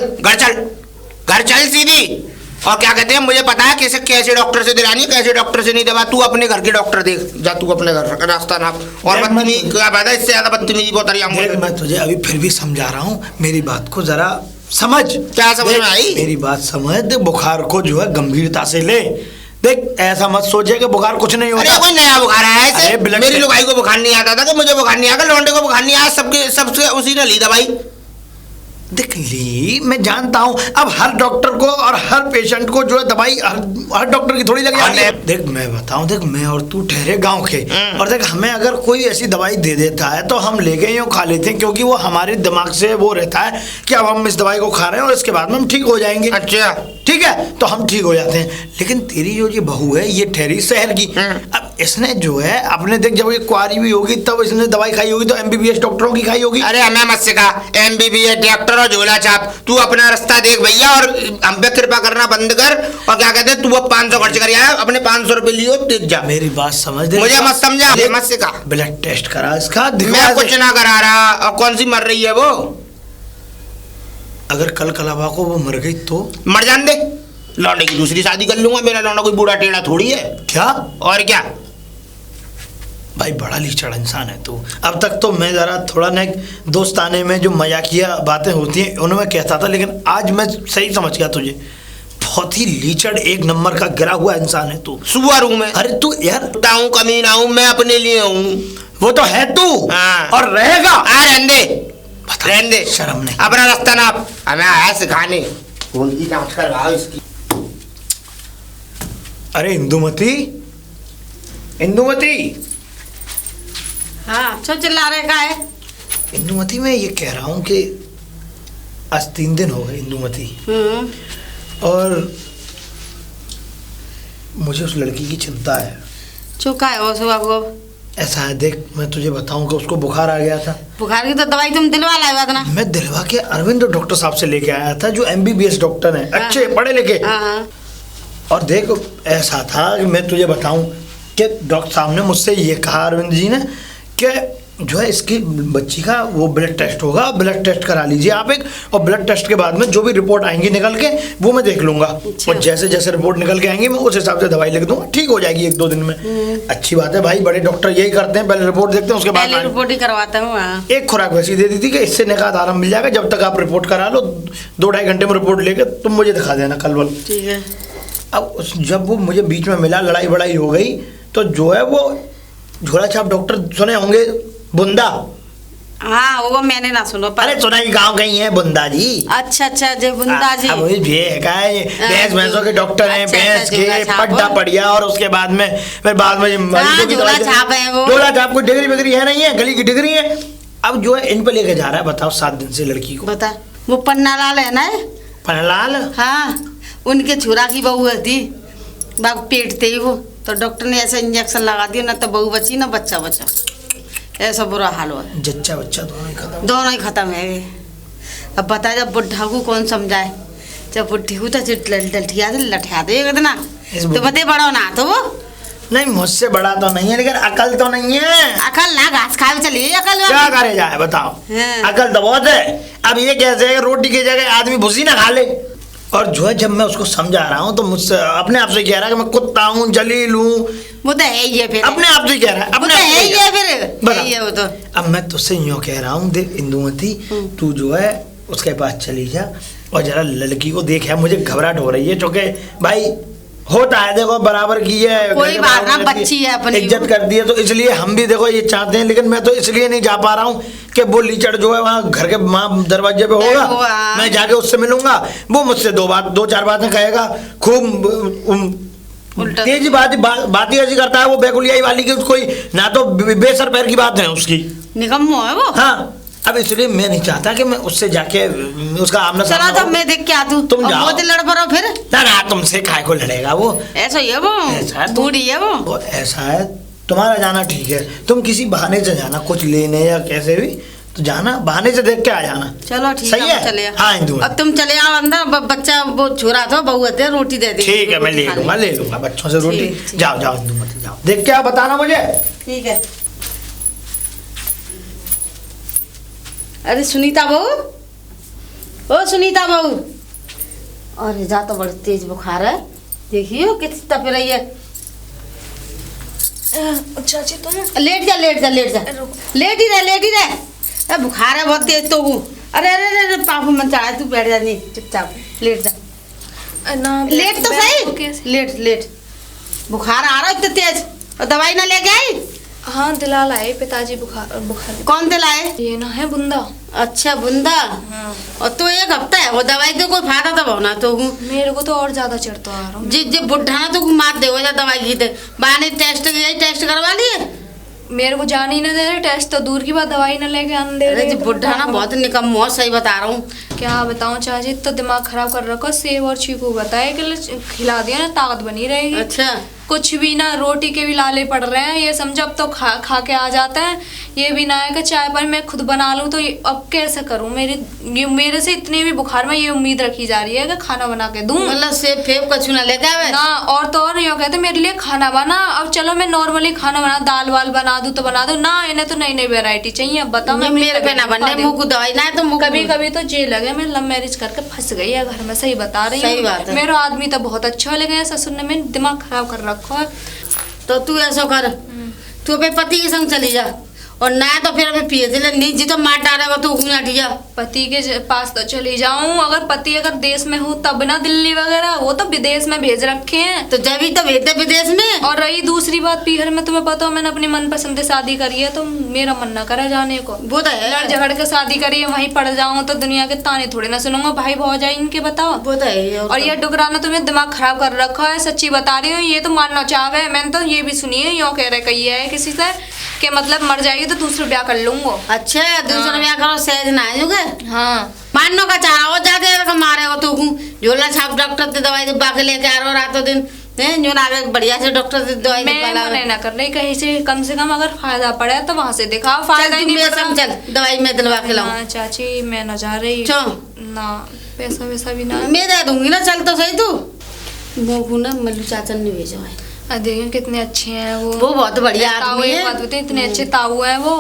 घर चल सीधी। और क्या कहते हैं मुझे पता है कैसे डॉक्टर से दिलानी है, कैसे डॉक्टर से नहीं दवा। तू अपने घर के डॉक्टर देख जा, तू अपने घर का रास्ता नाप। और बदतमीजी क्या बात है, इससे ज्यादा बदतमीजी बहुत देख मैं तुझे अभी फिर भी समझा रहा हूँ, मेरी बात को जरा समझ। क्या समझ में आई? मेरी बात समझ। देख बुखार को जो है गंभीरता से ले। देख ऐसा मत सोचे कि बुखार कुछ नहीं होता। अरे कोई नया बुखार आया है ऐसे? अरे मेरी लुगाई को बुखार नहीं आता था कि मुझे बुखार नहीं आया, लौंडे को बुखार नहीं आया, सबसे उसी ने ली दवाई। देख ली, मैं जानता हूँ। अब हर डॉक्टर को और हर पेशेंट को जो है दवाई हर डॉक्टर की थोड़ी लग जाती है। देख मैं बताऊँ, देख मैं और तू ठहरे गांव के, और देख हमें अगर कोई ऐसी दवाई दे देता है तो हम लेके यूँ खा लेते हैं, क्योंकि वो हमारे दिमाग से वो रहता है कि अब हम इस दवाई को खा रहे हैं और इसके बाद में हम ठीक हो जाएंगे। अच्छा ठीक है, तो हम ठीक हो जाते हैं। लेकिन तेरी जो ये बहू है ये ठहरी शहर की। अब इसने जो है अपने देख जब ये कुआरी भी होगी तब इसने दवाई खाई होगी तो MBBS डॉक्टरों की खाई होगी। अरे हमें मत सिखा MBBS डॉक्टर और झोला छाप, तू अपना रास्ता देख भैया, और हम पे कृपा करना बंद कर। और क्या कहते हैं तू अब 500 खर्च कर आया, अपने 500 रुपए लियो, देख जा। मेरी बात समझ दे, मुझे मत समझा, मत सिखा। ब्लड टेस्ट करा इसका, मैं कुछ ना करा रहा। और कौन सी मर रही है वो? अगर कल कलावा को वो मर गई तो मर जान दे, लौंडे की दूसरी शादी कर लूंगा। मेरा लौंडा कोई बूढ़ा टेढ़ा थोड़ी है। क्या? और क्या भाई बड़ा लीचड़ इंसान है तू। अब तक तो मैं जरा थोड़ा ना दोस्ताने में जो मजाकिया बातें होती हैं उन्हें मैं कहता था, लेकिन आज मैं सही समझ गया तुझे। बहुत ही लीचड़ एक नंबर का गिरा हुआ इंसान है तू। सुअर हूँ मैं। अरे तू यार कमीना हूँ मैं, अपने लिए हूँ। वो तो है तू। हाँ। और रहेगा। रहने दे, शर्म नहीं। अपना रास्ता नाप, हमें आया सिखाने। कौन सी जांच करवाओ इसकी। अरे इंदुमती, हाँ क्यों चिल्ला रहे का है? इंदुमती मैं ये कह रहा हूँ कि आज 3 दिन हो गए इंदुमती, और मुझे उस लड़की की चिंता है। चुका है वो सुबह को। ऐसा है, देख मैं तुझे बताऊं कि उसको बुखार आ गया था। बुखार की तो दवाई तुम दिलवा लाए बात ना। मैं दिलवा के अरविंद डॉक्टर साहब से लेके आया था, जो MBBS डॉक्टर हैं, अच्छे पढ़े लिखे। और देख ऐसा था कि मैं तुझे बताऊं कि डॉक्टर साहब ने मुझसे ये कहा, अरविंद जी ने, कि जो है इसकी बच्ची का वो ब्लड टेस्ट होगा, ब्लड टेस्ट करा लीजिए आप एक, और ब्लड टेस्ट के बाद में जो भी रिपोर्ट आएंगी निकल के वो मैं देख लूंगा। अच्छा। और जैसे जैसे रिपोर्ट निकल के आएंगी मैं उस हिसाब से दवाई लिख दूंगा, ठीक हो जाएगी 1-2 दिन में। अच्छी बात है भाई, बड़े डॉक्टर यही करते हैं, पहले रिपोर्ट देखते हैं उसके बाद पहले रिपोर्ट ही करवाता हूँ। एक खुराक वैसी दे दी थी कि इससे निकाह आराम मिल जाएगा, जब तक आप रिपोर्ट करा लो 2-2.5 घंटे में रिपोर्ट लेके तुम मुझे दिखा देना कल वल। ठीक है। अब जब वो मुझे बीच में मिला, लड़ाई बड़ाई हो गई, तो जो है वो झोला छाप डॉक्टर सुने होंगे, बुंदा। हाँ वो मैंने ना सुनो पर। अरे सुना ही गाँव कहीं है बुंदा जी। अच्छा अच्छा जय बुंदा जी। अब ये का है, भैंस भैंसों के डॉक्टर हैं, अच्छा, भैंस झोला के छाप पड्डा पड़िया, और उसके बाद में फिर बाद में मरीजों की झोला दवाई। छाप है वो। झोला छाप कोई डिग्री विग्री है नहीं है, गली की डिग्री है। अब जो है इन पे लेके जा रहा है, बताओ 7 दिन से लड़की को। बता वो पन्ना लाल है ना। पन्नालाल। हाँ उनके छुरा की बहू थी, बाग पेट थे ही वो, तो डॉक्टर ने ऐसा इंजेक्शन लगा दिया ना, तो बहू बची ना बच्चा बचा, ऐसा बुरा हाल हुआ। जच्चा बच्चा दोनों ही खत्म। दोनों ही खत्म है। अब बता जब बुढ़ा को कौन समझाए, जब बुढ़ी को तो लठिया से लठिया दे इतना, तो बते बड़ो ना तो वो। नहीं मुझसे बड़ा तो नहीं है, लेकिन अकल तो नहीं है। अकल ना घास खाए चलिए अकल क्या करे जाए बताओ। हाँ। अकल तो बहुत है। अब ये कैसे है, रोटी की जगह आदमी भूसी ना खा ले। और जो है जब मैं उसको समझा रहा हूँ तो मुझसे अपने आप से कह रहा है कि मैं कुत्ता हूँ, जलील हूँ। वो तो है ही है फिर। अपने आप से कह रहा है, वो अपने तो आप है से ही कह है रहा है। फिर, है ही है वो तो। अब मैं तुझसे यूँ कह रहा हूँ, देख इंदुमती, तू जो है उसके पास चली जा और जरा लड़की को देख। मुझे घबराहट हो रही है, क्योंकि भाई होता है, देखो बराबर की है, कोई बात ना, बच्ची है अपनी, इज्जत कर दी है, तो इसलिए हम भी देखो ये चाहते हैं। लेकिन मैं तो इसलिए नहीं जा पा रहा हूँ कि वो लीचड़ जो है वहाँ घर के वहाँ दरवाजे पे होगा, मैं जाके उससे मिलूंगा। वो मुझसे 2-4 बातें कहेगा, खूब तेजी बात ही ऐसी करता है वो बेकुलियाई वाली की, कोई ना तो बेसर पैर की बात है उसकी, निकम्मो है वो। हाँ। अब इसलिए मैं नहीं चाहता कि मैं उससे जाके उसका आमना चला सामना तो मैं देख के आती हूँ। तुम जाओ। वो तो लड़ पड़ो फिर। ना तुमसे काय को लड़ेगा वो, ऐसा ही है वो, ऐसा है बूढ़ी है वो। ऐसा है। तुम्हारा जाना ठीक है, तुम किसी बहाने से जाना, कुछ लेने या कैसे भी तो जाना, बहाने से देख के आ जाना। चलो ठीक सही है, चले है। हाँ इंदु, अब तुम चले आओ अंदर, बच्चा वो छोरा था, बहू आते रोटी दे दी। ठीक है, मैं ले लूंगा बच्चों से रोटी। ठीक। जाओ जाओ इंदु मत जाओ, देख के आप बताना मुझे। ठीक है। अरे सुनीता बहू, ओ सुनीता बहू, अरे जा तो बड़ी तेज बुखार है, देखियो कितनी तप रही है। चाची तुम लेट जा लेट जा लेट जा, लेट ही रह। अरे बुखार है बहुत तेज तो वो। अरे अरे अरे पापू मन चढ़ा, तू बैठ जा, नहीं चुपचाप लेट जा। ना लेट तो सही, लेट। बुखार आ रहा है इतना तेज, और दवाई ना लेके आई? हाँ दिला लाए पिताजी, बुखार। कौन दिलाए? ये ना है बुंदा। अच्छा बुंदा। हाँ। और तो 1 हफ्ता है वो दवाई तो कोई फायदा तब होना तो मेरे को तो और ज्यादा चढ़ता आ रहा हूँ। जी बुढ़ा ना तो मार दे जा दवाई की दे, बाने टेस्ट करवा लिए। मेरे को जान ही ना दे रहे, टेस्ट तो दूर की बात, दवाई ना लेके आने दे अरे रहे। जी बुढ़ा ना बहुत निकम्मो, सही बता रहा हूँ। क्या बताऊं चाची, तो दिमाग खराब कर रखा। सेब और चीकू बताए कि खिला दिया ना ताकत बनी रहेगी। अच्छा कुछ भी ना, रोटी के भी लाले पड़ रहे हैं, ये समझो अब तो खा के आ जाते हैं। ये भी ना है कि चाय पर मैं खुद बना लूं, तो अब कैसे करूं? मेरे से इतनी भी बुखार में ये उम्मीद रखी जा रही है कि खाना बना के दूं। मतलब सेब फेब कछु ना लेके आवे ना, और तो और यूँ कहते मेरे लिए खाना बना। अब चलो मैं नॉर्मली खाना बना, दाल वाल बना दूं तो बना दूं ना, इन्हें तो नई नई वेरायटी चाहिए। अब बताओ मैं मेरे पे ना बनने, मुंह को दवाई ना है तो मुंह कभी कभी तो जे लगे मैं लव मैरिज करके फंस गई है घर में, सही बता रही हूँ। सही बात है। मेरा आदमी तो बहुत अच्छा है, लेकिन ससुर ने मेरा दिमाग खराब कर रखा है। तो तू ऐसा कर, तू अपने पति के संग चली जा, और ना तो फिर हमें पिए दिले नहीं जी तो मार डालेगा तो जा। पति के पास तो चली जाऊं, अगर पति अगर देश में हो तब ना, दिल्ली वगैरह, वो तो विदेश में भेज रखे हैं। तो जब ही तो भेजते विदेश में। और रही दूसरी बात, पीहर में तुम्हें पता हो मैंने अपनी मनपसंद शादी करी है, तो मेरा मन ना करे जाने को। वो तो है, लड़ झगड़ के शादी करी है, वहीं पड़ जाऊं तो दुनिया के ताने थोड़े ना सुनूंगा, भाई भौजाई इनके बताओ। वो तो है। और ये डुगराना तुम्हें दिमाग खराब कर रखा है, सच्ची बता रही हूँ। ये तो मानना चाहे, मैंने तो ये भी सुनी है, यूँ कह रहे कही है किसी से कि मतलब मर जाएगी तो दूसरा ब्याह कर लूंगा। अच्छा दूसरा ब्याह करो, सहज ना आयोगे। हाँ मानो का चाह हो जाते मारे हो तो झोला छाप डॉक्टर से दवाई दिबा के लेके आ रहा हो रातों दिन जो ना बढ़िया से डॉक्टर से दवाई मैं ना कर रही, कहीं से कम अगर फायदा पड़े तो वहाँ से दिखाओ। फायदा ही नहीं पड़ रहा। चल दवाई मैं दिलवा के लाऊं। चाची मैं न जा रही ना, पैसा वैसा भी ना मैं दे दूंगी ना, चल तो सही तू। वो ना मल्लू चाचा ने भेजा है, देखिए कितने अच्छे हैं वो बहुत बढ़िया आदमी है। बात बताए, इतने अच्छे ताऊ है वो,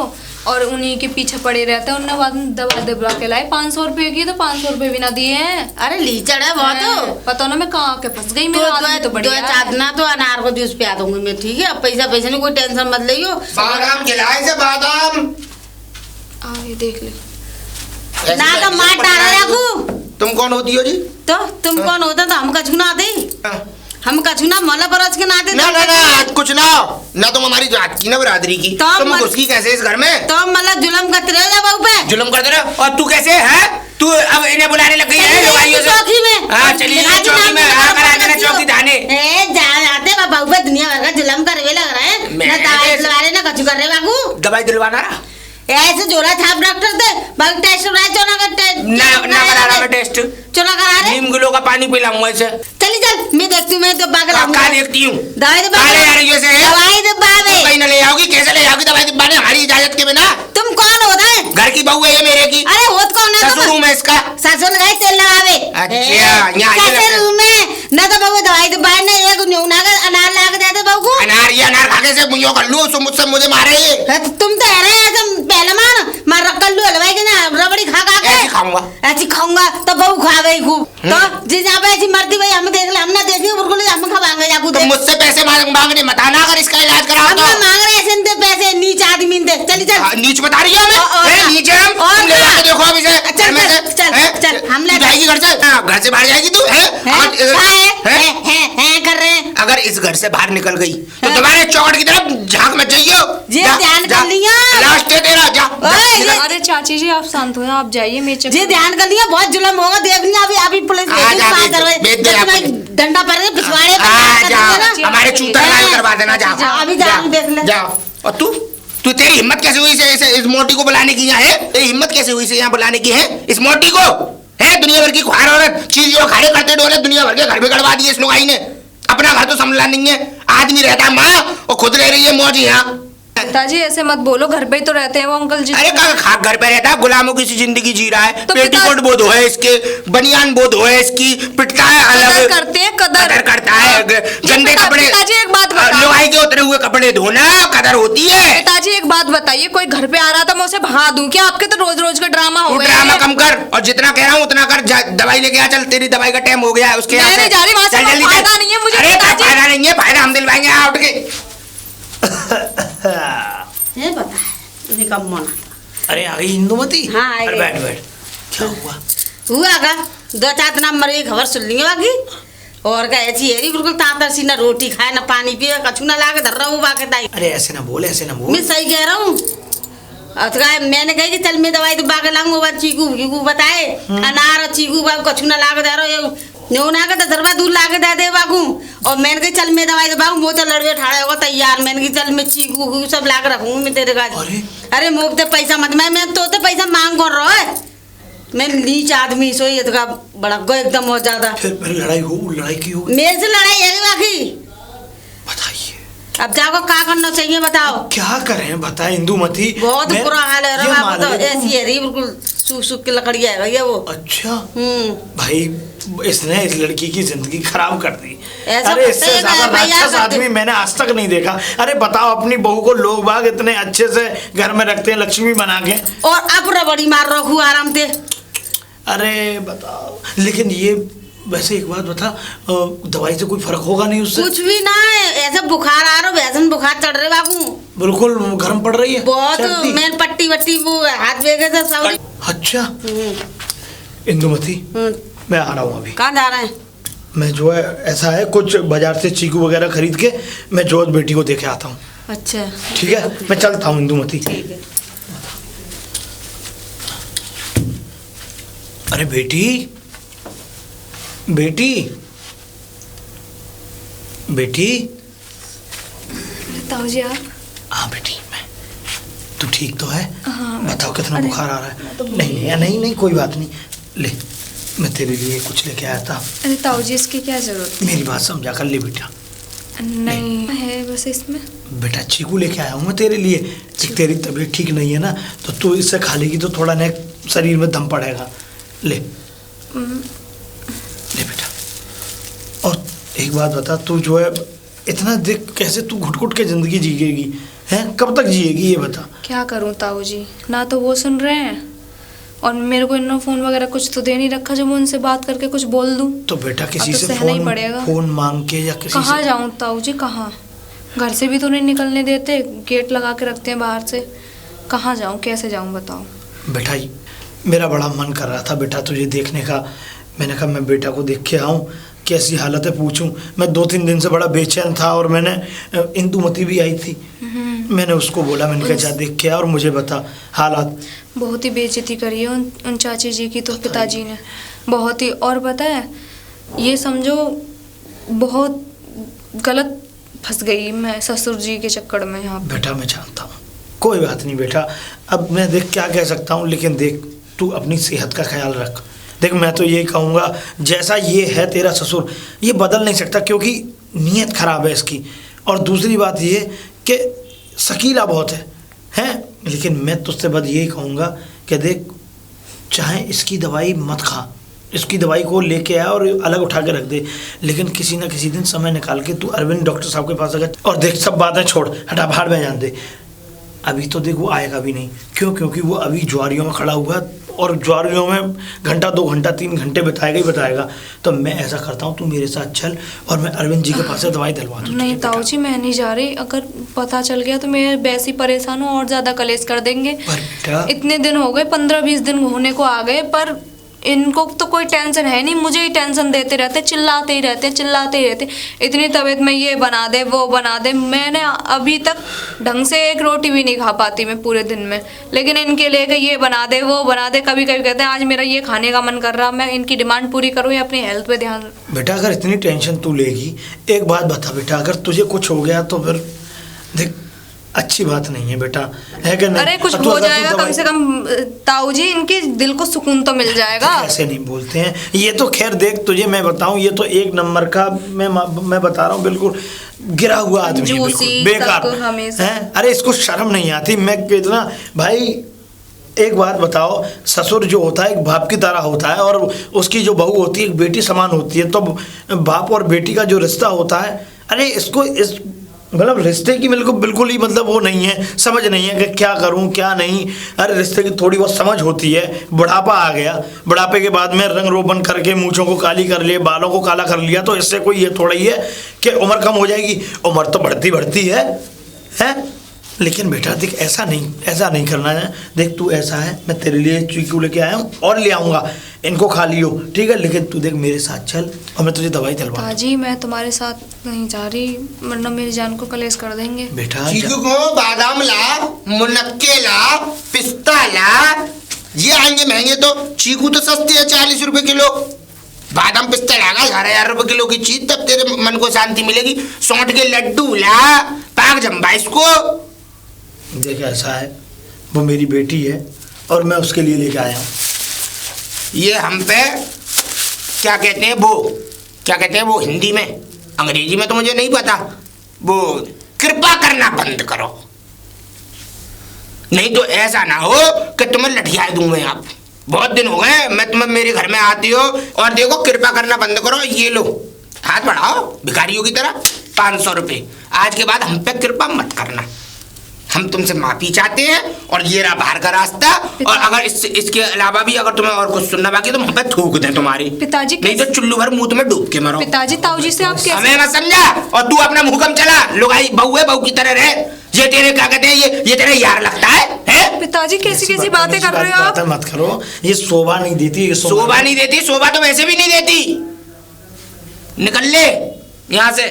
और उन्हीं के पीछे पड़े रहते हैं। उन्होंने बाद में दवा दिबला के लाए 500 रुपए की, तो 500 रुपए भी ना दिए हैं। अरे लीचड़ है बहुत। पता ना मैं कहाँ के फंस गई। मेरा आदमी तो बढ़िया है। चादना तो अनार को जूस पिया दूंगी मैं, ठीक है? पैसा में कोई टेंशन मत लियो। बादाम खिलाए से बादाम आगे देख ले ना तो मार डाला रखू। तुम कौन होती हो जी? तो तुम कौन होता तो हम कछु ना दे। हम कछु ना मोला बरस के नाते ना ना ना कुछ ना तुम हमारी जात की ना बिरादरी की, तो तुम घुस की कैसे इस घर में? तो मतलब जुलम करते रहो जा बहू पे। जुल्म करते रहो। और तू कैसे है? तू अब इन्हें बुलाने लग गई है लोहाइयों से? चौकी में। हाँ चलिए चौकी में, हाँ करा देना चौकी थाने। ए जाते बहू पे दुनिया भर का जुलम करवे लग रहा है ना, दवाई दिलवा रहे ना कछु कर रहे बाबू। दवाई दिलवाना रहा? ऐसे जोरा छाप डॉक्टर दे बाबू टेस्ट कराए चोना का ना करा रहा मैं टेस्ट। चोना करा रहे नीम किलो का पानी पिलाऊंगा इसे। चली चल मैं देखती हूँ, मैं तो बागल का देखती हूँ? दवाई दे काले यार ये से दवाई दे बाबे कहीं न ले आओगी? कैसे ले आओगी दवाई दिलवाने हमारी इजाजत के बिना? तुम कौन होता है? घर की बहू है ये मेरे की। अरे होत कौन है? ससुर हूँ मैं इसका। ससुर लगाए तेल लगावे। अच्छा, यहाँ ये लगता है। ससुर में ना तो बहू दवाई दे बाहर ना एक न्यूना का अनार ला के दे दे बहू को। अनार ये अनार खाके से मुझे कर लूँ मुझसे मुझे मारे ये। तुम तो है रहे ऐसे पहलवान मार रखल लू हलवाई के ना रबड़ी खा खा के ऐसी खाऊंगा। ऐसी खाऊंगा तो बहू खावे ही खूब। तो जिस यहाँ पे ऐसी मरती भाई हम देख ले, हम ना देखी बिल्कुल हम खवाएंगे या तुम मुझसे पैसे मांगने मत आना अगर इसका इलाज कराओ हम तो। ना मांग रहे ऐसे दे पैसे नीच आदमी दे। चली चल हाँ, नीच बता रही है हमें? नीचे हम तुम ले जाके देखो अभी से। चल चल हम ले जाएगी घर से? घर से बाहर जाएगी तू? कर रहे हैं। अगर इस घर से बाहर निकल गई तो तुम्हारे चौकट की तरफ झांक मत जाइयो। जी ध्यान कर लिया। लास्ट है तेरा जा। अरे चाची जी आप शांत हो, आप जाइए, मैं जी ध्यान कर लिया, बहुत जुलम होगा देख लिया। अभी अभी पुलिस डंडा पर पिछवाड़े हमारे चूतर लाल करवा देना। जा अभी देख ले जाओ। और तू तेरी हिम्मत कैसे हुई से इस मोटी को बुलाने की यहाँ है? तेरी हिम्मत कैसे हुई से यहाँ बुलाने की है इस मोटी को? है दुनिया भर की खुआर औरत, चीज जो खाड़े करते डोले दुनिया भर के घर में गड़वा दिए इस लुगाई ने। अपना घर तो संभला नहीं है, आदमी रहता है माँ और खुद रह रही है मौज यहाँ। पिताजी ऐसे मत बोलो, घर पे ही तो रहते हैं वो अंकल जी। अरे खाक घर पे रहता है, गुलामों की सी जिंदगी जी रहा है। तो पेटीकोट बोध है इसके, बनियान बोध है इसकी, पिटता है अलग, करते हैं कदर करता है। गंदे कपड़े, पिताजी एक बात बताओ, लोहाई के उतरे हुए कपड़े धोना कदर होती है। पिताजी एक बात बताइए, कोई घर पे आ रहा था मैं उसे भगा दूं क्या? आपके तो रोज रोज का ड्रामा हो गया। ड्रामा कम कर और जितना कह रहा हूँ उतना कर। दवाई लेके आ, चल तेरी दवाई का टाइम हो गया है उसके। मैं नहीं जा रही वहाँ से, फायदा नहीं है मुझे। अरे फायदा नहीं है, फायदा हम दिलवाएंगे उठ के। ये पता है इन्हीं का मन। अरे आ गई इंदुमती? हाँ, आ अरे गई। बैठ बैठ। क्या हुआ? हुआ का 2-4 दिन मर गई, खबर सुन लेंगे बाकी। और का ऐसी है बिल्कुल तातर सी, ना रोटी खाए ना पानी पिए, कछु ना लाके धर रहा हूँ बाकी ताई। अरे ऐसे ना बोल, ऐसे ना बोल। मैं सही कह रहा हूँ। मैंने कही कि चल मैं दवाई तो बाके लाऊंगा, चीकू बताए अनार और चीकू बाबू कछु ना लाके दे रहा न्योना का दरबा दूध लाके दे दे बाबू। और मैंने कही चल मैं दवाई बाबू वो तो लड़वे ठाड़े होगा तैयार। मैंने कही चल मैं चीकू सब ला के रखूंगी मैं तेरे गाज। अरे मुफ्त पैसा मत, मैं तो पैसा मांग कौन रहा है? मैं नीच आदमी सोई का बड़ा गो एकदम बहुत ज्यादा। फिर लड़ाई हो, लड़ाई की हो? मेरे से लड़ाई है बाकी। बताइए अब जाओ क्या करना चाहिए बताओ। क्या करें बताए इंदुमती? बहुत बुरा हाल है ये मान तो लो ऐसी है रही बिल्कुल सूख सूख के लकड़िया है भैया वो। अच्छा भाई इसने इस लड़की की जिंदगी खराब कर दी। ऐसा अरे इससे करते हैं ज्यादा भैया, राक्षस करते- आदमी मैंने आज तक नहीं देखा। अरे बताओ अपनी बहू को लोग बाग इतने अच्छे से घर में रखते हैं लक्ष्मी बना के, और अब रबड़ी मार रखू आराम से। अरे बताओ। लेकिन ये वैसे एक बात बता, दवाई से कोई फर्क होगा नहीं उससे? कुछ भी ना है, ऐसा बुखार आ रहा वैसन बुखार चढ़ रहे बाबू। बिल्कुल गर्म पड़ रही है बहुत सर्दी? मैंने पट्टी वट्टी वो हाथ बेगे से सब। अच्छा इंदुमती मैं आ रहा हूँ अभी। कहाँ जा रहे हैं? मैं जो है ऐसा है कुछ बाजार से चीकू वगैरह खरीद के मैं जोत बेटी को देके आता हूँ। अच्छा ठीक है मैं चलता हूँ इंदुमती। ठीक है। अरे बेटी बेटी बेटी। ताऊ जी आप? हाँ बेटी मैं, तू ठीक तो है? हाँ, बताओ कितना अरे, बुखार आ रहा है? नहीं कोई बात नहीं, ले मैं तेरे लिए कुछ लेके आया था। अरे ताऊ जी इसकी क्या जरूरत? मेरी बात समझा कर, ले बेटा। नहीं है बस इसमें। बेटा चीकू लेके आया हूँ मैं तेरे लिए। तेरी तबीयत ठीक नहीं है ना, तो तू इससे खा लेगी तो थोड़ा ना शरीर में दम पड़ेगा। ले ले बेटा। और एक बात बता, तू जो है इतना देख कैसे तू घुट घुट के जिंदगी जिएगी हैं? कब तक जिएगी ये बता। क्या करूं ताऊ जी, ना तो वो सुन रहे हैं और मेरे को इन्होंने फोन वगैरह कुछ तो दे नहीं रखा जो मैं उनसे बात करके कुछ बोल दूं। तो बेटा किसी तो से सहना ही पड़ेगा। फोन मांग के या किसी कहाँ से। जाऊं ताऊ जी, कहाँ? घर से भी तो नहीं निकलने देते, गेट लगा के रखते हैं बाहर से। कहाँ जाऊं, कैसे जाऊं बताओ? बेटा मेरा बड़ा मन कर रहा था बेटा तुझे देखने का। मैंने कहा मैं बेटा को देख के आऊँ कैसी हालत है पूछूं। मैं 2-3 दिन से बड़ा बेचैन था और मैंने इंदुमती भी आई थी, मैंने उसको बोला, मैंने कहा जा देख के आ और मुझे बता हालात। बहुत ही बेइज्जती करी है उन चाची जी की तो पिताजी ने, बहुत ही। और पता है, ये समझो बहुत गलत फंस गई मैं ससुर जी के चक्कर में यहाँ पे। बेटा मैं जानता हूँ, कोई बात नहीं बेटा, अब मैं देख क्या कह सकता हूँ, लेकिन देख तू अपनी सेहत का ख्याल रख। देख मैं तो यही कहूँगा, जैसा ये है तेरा ससुर, ये बदल नहीं सकता क्योंकि नीयत खराब है इसकी। और दूसरी बात ये कि शकीला बहुत है। लेकिन मैं तुझसे बस यही कहूँगा कि देख, चाहे इसकी दवाई मत खा, इसकी दवाई को लेके आ और अलग उठा के रख दे, लेकिन किसी ना किसी दिन समय निकाल के तू अरविंद डॉक्टर साहब के पास अगर, और देख सब बातें छोड़, हटा बाहर में जान दे। अभी तो देख वो आएगा भी नहीं, क्यों? क्योंकि वो अभी ज्वारियों में खड़ा हुआ और ज्वारियों में घंटा 2 घंटा 3 घंटे बिताएगा ही बिताएगा। तो मैं ऐसा करता हूँ, तू मेरे साथ चल और मैं अरविंद जी के पास से दवाई दिलवा दूँ। नहीं ताऊ जी, मैं नहीं जा रही, अगर पता चल गया तो मैं वैसे ही परेशान हूँ और ज़्यादा कलेश कर देंगे। पर बेटा इतने दिन हो गए, 15-20 दिन होने को आ गए, पर इनको तो कोई टेंशन है नहीं, मुझे ही टेंशन देते रहते, चिल्लाते ही रहते। इतनी तबीयत में ये बना दे वो बना दे, मैंने अभी तक ढंग से एक रोटी भी नहीं खा पाती मैं पूरे दिन में, लेकिन इनके लेके ये बना दे वो बना दे। कभी कभी कहते हैं आज मेरा ये खाने का मन कर रहा, मैं इनकी डिमांड पूरी करूँ या अपनी हेल्थ पे ध्यान। बेटा अगर इतनी टेंशन तू लेगी, एक बात बता बेटा, अगर तुझे कुछ हो गया तो फिर देख अच्छी बात नहीं है बेटा, है कि नहीं? अरे कुछ और तू हो अगर तू जाएगा कम से कम ताऊ जी, इनके दिल को सुकून तो मिल जाएगा। ऐसे नहीं बोलते हैं, ये तो खैर देख तुझे मैं बताऊं, ये तो एक नंबर का मैं बता रहा हूँ, बिल्कुल गिरा हुआ आदमी है, बिल्कुल बेकार है। अरे इसको शर्म नहीं आती? मैं कितना भाई, एक बात बताओ, ससुर जो होता है एक बाप की तरह होता है और उसकी जो बहू होती है एक बेटी समान होती है। तो बाप और बेटी का जो रिश्ता होता है, अरे इसको इस मतलब रिश्ते की बिल्कुल ही मतलब वो नहीं है, समझ नहीं है कि क्या करूं क्या नहीं। अरे रिश्ते की थोड़ी बहुत समझ होती है। बुढ़ापा आ गया, बुढ़ापे के बाद में रंग रोपण करके मूंछों को काली कर लिए, बालों को काला कर लिया, तो इससे कोई ये थोड़ा ही है कि उम्र कम हो जाएगी। उम्र तो बढ़ती है। लेकिन बेटा देख ऐसा नहीं करना है। देख तू ऐसा है, मैं तेरे लिए चीकू लेके आया हूँ और ले आऊँगा, इनको खा लियो, ठीक है? लेकिन तू देख मेरे साथ चल और मैं तुझे दवाई दिलवा। ताजी मैं तुम्हारे साथ नहीं जा रही, वरना मेरी जान को कलेश कर देंगे। बेटा चीकू को बादाम ला, मुनक्के ला, पिस्ता ला, ये आएंगे महंगे, तो चीकू तो सस्ती है 40 रुपए किलो। बादाम पिस्ता लागा 11,000 रुपए किलो की चीज, तब तेरे मन को शांति मिलेगी। सौंठ के लड्डू ला, पाक जम्बा इसको। देख ऐसा है, वो मेरी बेटी है और मैं उसके लिए लेके आया हूँ। ये हम पे क्या कहते हैं वो हिंदी में, अंग्रेजी में तो मुझे नहीं पता, वो कृपा करना बंद करो, नहीं तो ऐसा ना हो कि तुम्हें लठिया दूं मैं। आप बहुत दिन हो गए मैं तुम्हें मेरे घर में आती हो और देखो कृपा करना बंद करो, ये लो हाथ बढ़ाओ भिखारियों की तरह, 500 रुपये। आज के बाद हम पे कृपा मत करना, हम तुमसे माफी चाहते हैं और ये रहा बाहर का रास्ता। और अगर इसके अलावा भी अगर तुम्हें और कुछ सुनना बाकी तो हम पे थूक दें तुम्हारी पिताजी, नहीं तो चुल्लू भर मुंह तुम्हें डूब के मरो। पिताजी ताऊ जी से आप कैसे? हमें मत समझा, और तू अपना मुंह कम चला, लुगाई बहू है, बहू की तरह रहे। ये तेरे क्या कहते हैं, ये तेरे यार लगता है? पिताजी कैसी बातें कर रहे हो आप? मत करो, ये शोभा नहीं देती, शोभा नहीं देती, शोभा तो वैसे भी नहीं देती। निकल ले यहाँ से।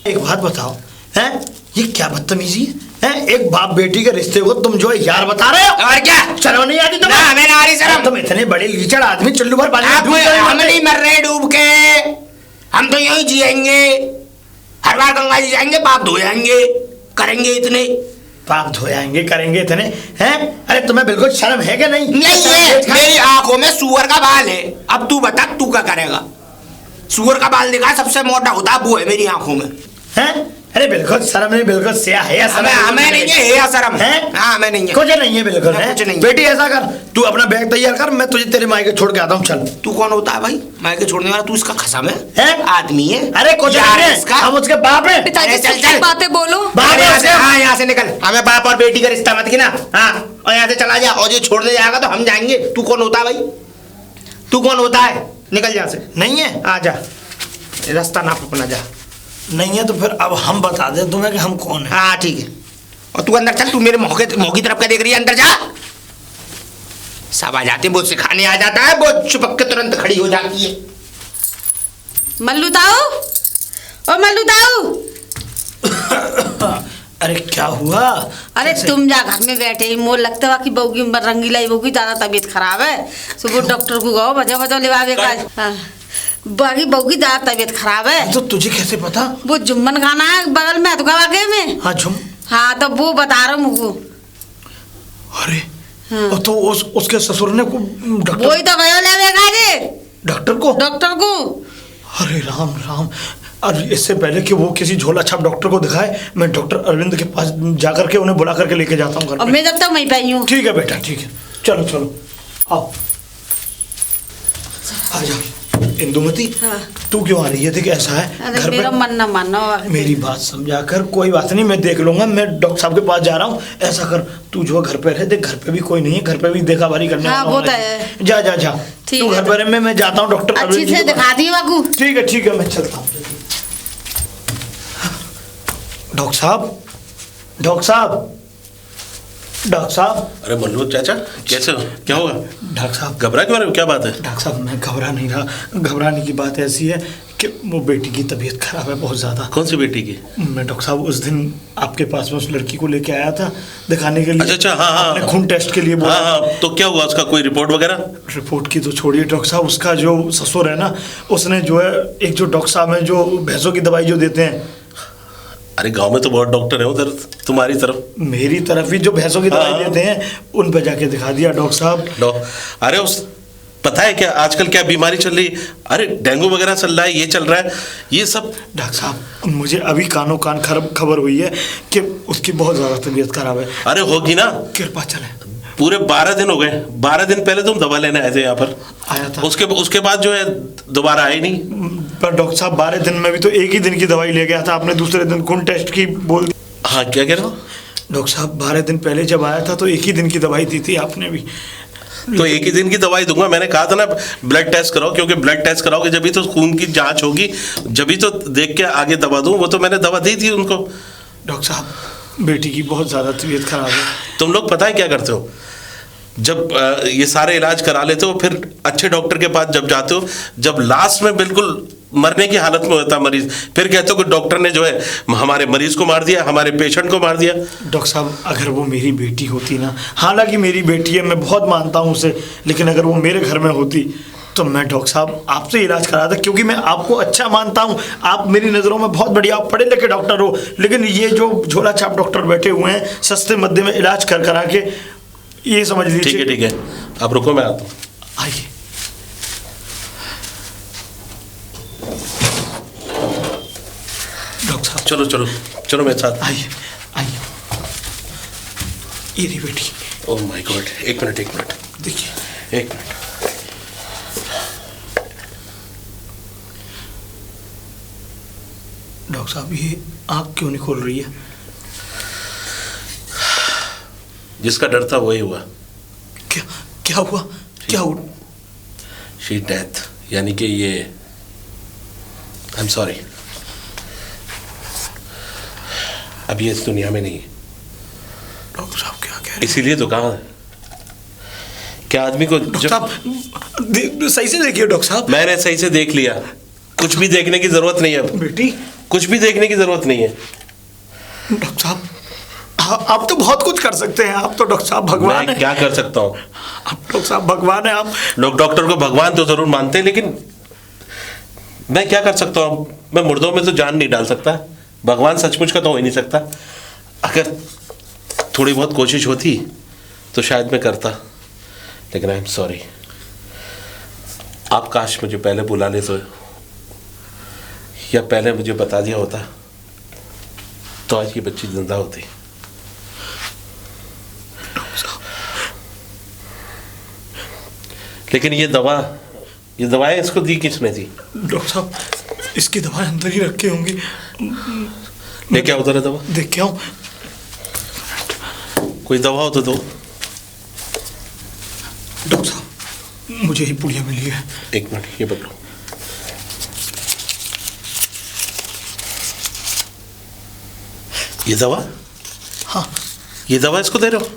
एक बात बताओ, हैं ये क्या बदतमीजी है? एक बाप बेटी के रिश्ते को तुम जो है यार बता रहे हो, और क्या शर्म नहीं आती तुम्हें? हमें ना आ रही शर्म। तुम इतने बड़े लीचड़ आदमी चुल्लू भर पानी हम नहीं मर रहे डूब के, हम तो यही जिएंगे। हर बार गंगा जी जाएंगे पाप धो जाएंगे, करेंगे इतने पाप धोएंगे करेंगे इतने हैं? अरे तुम्हें बिल्कुल शर्म है क्या? नहीं है। मेरी आंखों में सुअर का बाल है। अब तू बता तू क्या करेगा? सुअर का बाल देखा सबसे मोटा होता है, वो है मेरी आंखों में। हैं? अरे बिल्कुल शर्म नहीं, बिल्कुल सिया है शर्म। हमें नहीं है या शर्म है? हाँ हमें नहीं है, कुछ नहीं है बिल्कुल है। कुछ नहीं। बेटी ऐसा कर, तू अपना बैग तैयार कर, मैं तुझे तेरे मायके छोड़ के आता हूँ। चल। तू कौन होता है भाई मायके छोड़ने वाला? तू इसका खसम है? आदमी है? अरे कुछ नहीं है, हम उसके बाप है। पिताजी चल बातें बोलो। हाँ यहाँ से निकल, हमें बाप और बेटी का रिश्ता मत गिना। हाँ और यहाँ से चला जा, और जो छोड़ने जाएगा तो हम जाएंगे। तू कौन होता है भाई? तू कौन होता है? निकल यहाँ से। नहीं है? आ जा, रास्ता ना अपना जा। नहीं है तो फिर अब हम बता दे तुम्हें कि हम कौन है। हाँ ठीक है, और तू अंदर चल। तू मेरे मुँह की तरफ क्या देख रही है? अंदर जा। सब आ जाते हैं, वो सिखाने आ जाता है, वो चुपक के तुरंत खड़ी हो जाती है। मल्लू ताऊ, ओ मल्लू ताऊ। अरे क्या हुआ? अरे तुम जा घर में बैठे ही, मोर लगता है कि बहू की रंगीला बहू की ज्यादा तबीयत खराब है। सुबह डॉक्टर को गो बजा बजा ले बाकी बहू की ज्यादा तबीयत खराब है। तो तुझे कैसे पता? वो जुम्मन खाना है बगल में अधुआ वाके में। हाँ झुम। हाँ तो वो बता रहा हूँ मुझको। अरे हाँ। तो उसके ससुर ने को डॉक्टर, वही तो गयो लेवेगा जी डॉक्टर को। अरे राम राम। और इससे पहले कि वो किसी झोला छाप डॉक्टर को दिखाए, मैं डॉक्टर अरविंद के पास जाकर के उन्हें बुला करके लेके जाता हूँ घर पे। मैं जब तक वहीं पे हूँ। ठीक है बेटा, ठीक है, चलो चलो आओ। आ जाओ इंदुमती। हाँ। तू क्यों आ रही है? देख ऐसा है अरे मेरा मन ना मानो। मेरी बात समझा कर। कोई बात नहीं, मैं देख लूंगा। मैं डॉक्टर साहब के पास जा रहा हूँ। ऐसा कर, तू जो घर पे रहे, देख घर पे भी कोई नहीं है, घर पे भी देखा भारी करने हाँ, वाला वो तो होना है। चाहिए। जा जा जा, ठीक तू है, घर पे रहे, मैं जाता हूँ डॉक्टर अच्छी से दिखा दी बाबू। ठीक है, मैं चलता हूँ। डॉक्टर साहब, डॉक्टर साहब, डॉक्टर साहब। अरे मल्लू चाचा, कैसे हो? क्या होगा? डॉक्टर साहब, घबरा क्यों रहे हो? क्या बात है? डॉक्टर साहब मैं घबरा नहीं रहा। घबराने की बात ऐसी है कि वो बेटी की तबीयत खराब है बहुत ज़्यादा। कौन सी बेटी की? मैं डॉक्टर साहब उस दिन आपके पास में उस लड़की को लेके आया था दिखाने के लिए। अच्छा, हाँ हाँ, आपने खून टेस्ट के लिए बोला। हाँ हाँ, तो क्या हुआ? उसका कोई रिपोर्ट वगैरह? रिपोर्ट की तो छोड़िए डॉक्टर साहब, उसका जो ससुर है ना, उसने जो है एक जो डॉक्टर साहब है जो भैंसों की दवाई जो देते हैं। अरे गांव में तो बहुत डॉक्टर है उधर तुम्हारी तरफ। मेरी तरफ ही जो भैंसों की दवाई हाँ। देते हैं, उन पे जाके दिखा दिया डॉक्टर साहब। अरे उस पता है क्या आजकल क्या बीमारी चल रही? अरे डेंगू वगैरह चल रहा है, ये चल रहा है, ये सब। डॉक्टर साहब मुझे अभी कानों कान खबर हुई है कि उसकी बहुत ज़्यादा तबीयत खराब है। अरे होगी ना। कृपा चले। पूरे 12 दिन हो गए। 12 दिन पहले तुम दवा लेने आए थे यहाँ पर। आया था। उसके बाद जो है दोबारा आए नहीं। पर डॉक्टर साहब 12 दिन में भी तो एक ही दिन की दवाई ले गया था। आपने दूसरे दिन खून टेस्ट की बोल दी। हाँ, क्या कह रहे हो? डॉक्टर साहब 12 दिन पहले जब आया था तो एक ही दिन की दवाई दी थी आपने भी। तो एक ही दिन की दवाई दूंगा। मैंने कहा था ना ब्लड टेस्ट कराओ, क्योंकि ब्लड टेस्ट कराओगे जब भी तो खून की जांच होगी, जब भी तो देख के आगे दवा दूं। वो तो मैंने दवा दी थी उनको। डॉक्टर साहब बेटी की बहुत ज़्यादा तबीयत खराब है। तुम लोग पता है क्या करते हो? जब ये सारे इलाज करा लेते हो, फिर अच्छे डॉक्टर के पास जब जाते हो, जब लास्ट में बिल्कुल मरने की हालत में होता मरीज, फिर कहते हो कि डॉक्टर ने जो है हमारे मरीज को मार दिया, हमारे पेशेंट को मार दिया। डॉक्टर साहब अगर वो मेरी बेटी होती ना, हालांकि मेरी बेटी है, मैं बहुत मानता हूँ उसे, लेकिन अगर वो मेरे घर में होती तो मैं डॉक्टर साहब आपसे इलाज कराता, क्योंकि मैं आपको अच्छा मानता हूँ। आप मेरी नज़रों में बहुत बढ़िया, आप पढ़े लिखे डॉक्टर हो। लेकिन ये जो झोला छाप डॉक्टर बैठे हुए हैं, सस्ते मध्य में इलाज करा के, ये समझ लीजिए। ठीक है, आप रुको, मैं आता हूँ। आइए। डॉक्टर साहब चलो मेरे साथ। आइए। ये रही बेटी। ओह माय गॉड, एक मिनट देखिए। एक मिनट। डॉक्टर साहब ये आँख क्यों नहीं खोल रही है? जिसका डर था वही हुआ। क्या हुआ? शी डेथ, यानी कि ये, आई एम सॉरी, अब ये इस दुनिया में नहीं है। डॉक्टर साहब क्या कह रहे हैं? इसीलिए तो कहा क्या आदमी को डॉक्टर साहब सही से देखिए। डॉक्टर साहब मैंने सही से देख लिया, कुछ भी देखने की जरूरत नहीं है। अब बेटी कुछ भी देखने की जरूरत नहीं है। डॉक्टर साहब आप तो बहुत कुछ कर सकते हैं। आप तो डॉक्टर साहब भगवान मैं है। क्या कर सकता हूँ? आप डॉक्टर साहब भगवान है। आप लोग डॉक्टर को भगवान तो जरूर मानते हैं, लेकिन मैं क्या कर सकता हूँ? मैं मुर्दों में तो जान नहीं डाल सकता। भगवान सचमुच का तो हो ही नहीं सकता। अगर थोड़ी बहुत कोशिश होती तो शायद मैं करता, लेकिन आई एम सॉरी। आप काश मुझे पहले बुला ले तो, या पहले मुझे बता दिया होता तो आज की बच्ची जिंदा होती। लेकिन ये दवाएं इसको दी किसने थी? डॉक्टर साहब इसकी दवाएं अंदर ही रखी होंगी। लेके आओ उधर दवा। देख के आओ। कोई दवा हो तो दो। डॉक्टर साहब मुझे ही पुड़िया मिली है। एक मिनट, ये पकड़ो। ये दवा? हाँ। ये दवा इसको दे रहे हो?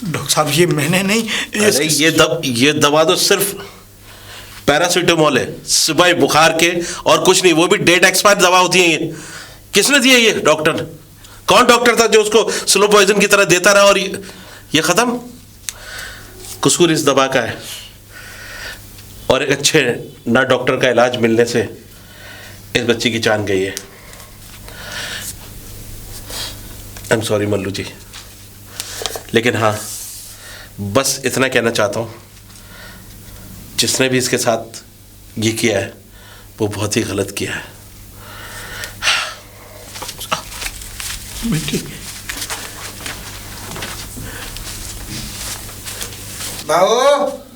डॉक्टर साहब ये मैंने नहीं, अरे ये दवा तो सिर्फ पैरासीटामोल है, सुबह बुखार के, और कुछ नहीं, वो भी डेट एक्सपायर दवा होती है ये। किसने दिया ये? डॉक्टर। कौन डॉक्टर था जो उसको स्लो पॉइजन की तरह देता रहा और ये खत्म? कसूर इस दवा का है, और एक अच्छे ना डॉक्टर का इलाज मिलने से इस बच्ची की जान गई है। आई एम सॉरी मल्लू जी, लेकिन हाँ, बस इतना कहना चाहता हूँ, जिसने भी इसके साथ ये किया है वो बहुत ही गलत किया है। बाबू,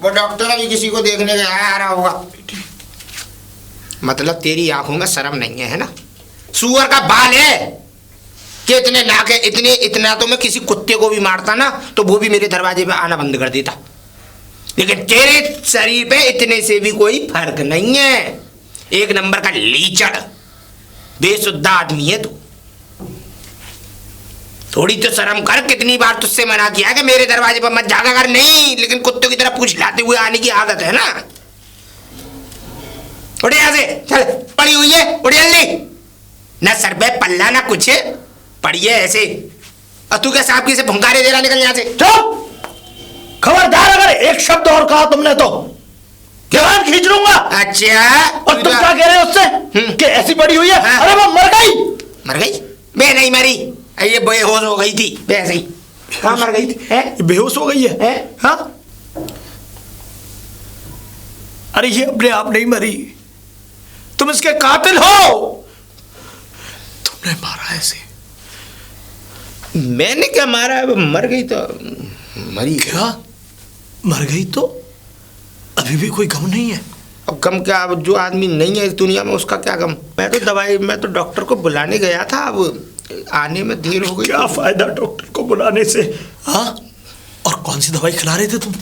वो डॉक्टर अभी किसी को देखने गया आ रहा होगा। मतलब तेरी आंखों में शर्म नहीं है ना? सुअर का बाल है कि इतने नाके, इतना तो मैं किसी कुत्ते को भी मारता ना तो वो भी मेरे दरवाजे पे आना बंद कर देता, लेकिन तेरे शरीर पे इतने से भी कोई फर्क नहीं है। एक नंबर का लीचड़ बेसुद्धा आदमी है तू। थोड़ी तो शर्म कर, कितनी बार तुझसे मना किया कि मेरे दरवाजे पर मत जागा कर। नहीं, लेकिन कुत्तों की तरह पूछ हिलाते हुए आने की आदत है ना। उठ यहां से, चल, पड़ी हुई है, उठ जल्दी। ना सर पे पल्ला ना कुछ, पड़ी है ऐसे। और तू क्या साहब की से भुंकारे दे रहा? निकल यहां से। चुप! खबरदार, अगर एक शब्द और कहा तुमने तो जवान खींच लूंगा। अच्छा, और तुम क्या कह रहे हो उससे कि ऐसी पड़ी हुई है? हाँ। अरे वो मर गई। मर गई? मैं नहीं मरी, ये बेहोश हो गई थी वैसे ही। कहाँ मर गई थी? है? बेहोश हो गई है? हाँ? अरे ये अपने आप नहीं मरी, तुम इसके कातिल हो। तुमने मारा ऐसे। मैंने क्या मारा? मर गई तो मरी। क्या मर गई तो अभी भी कोई गम नहीं है? अब गम क्या? अब जो आदमी नहीं है इस दुनिया में उसका क्या गम? मैं तो डॉक्टर को बुलाने गया था, अब आने में देर हो गई। क्या फायदा डॉक्टर को बुलाने से? हाँ? और कौन सी दवाई खिला रहे थे तुम?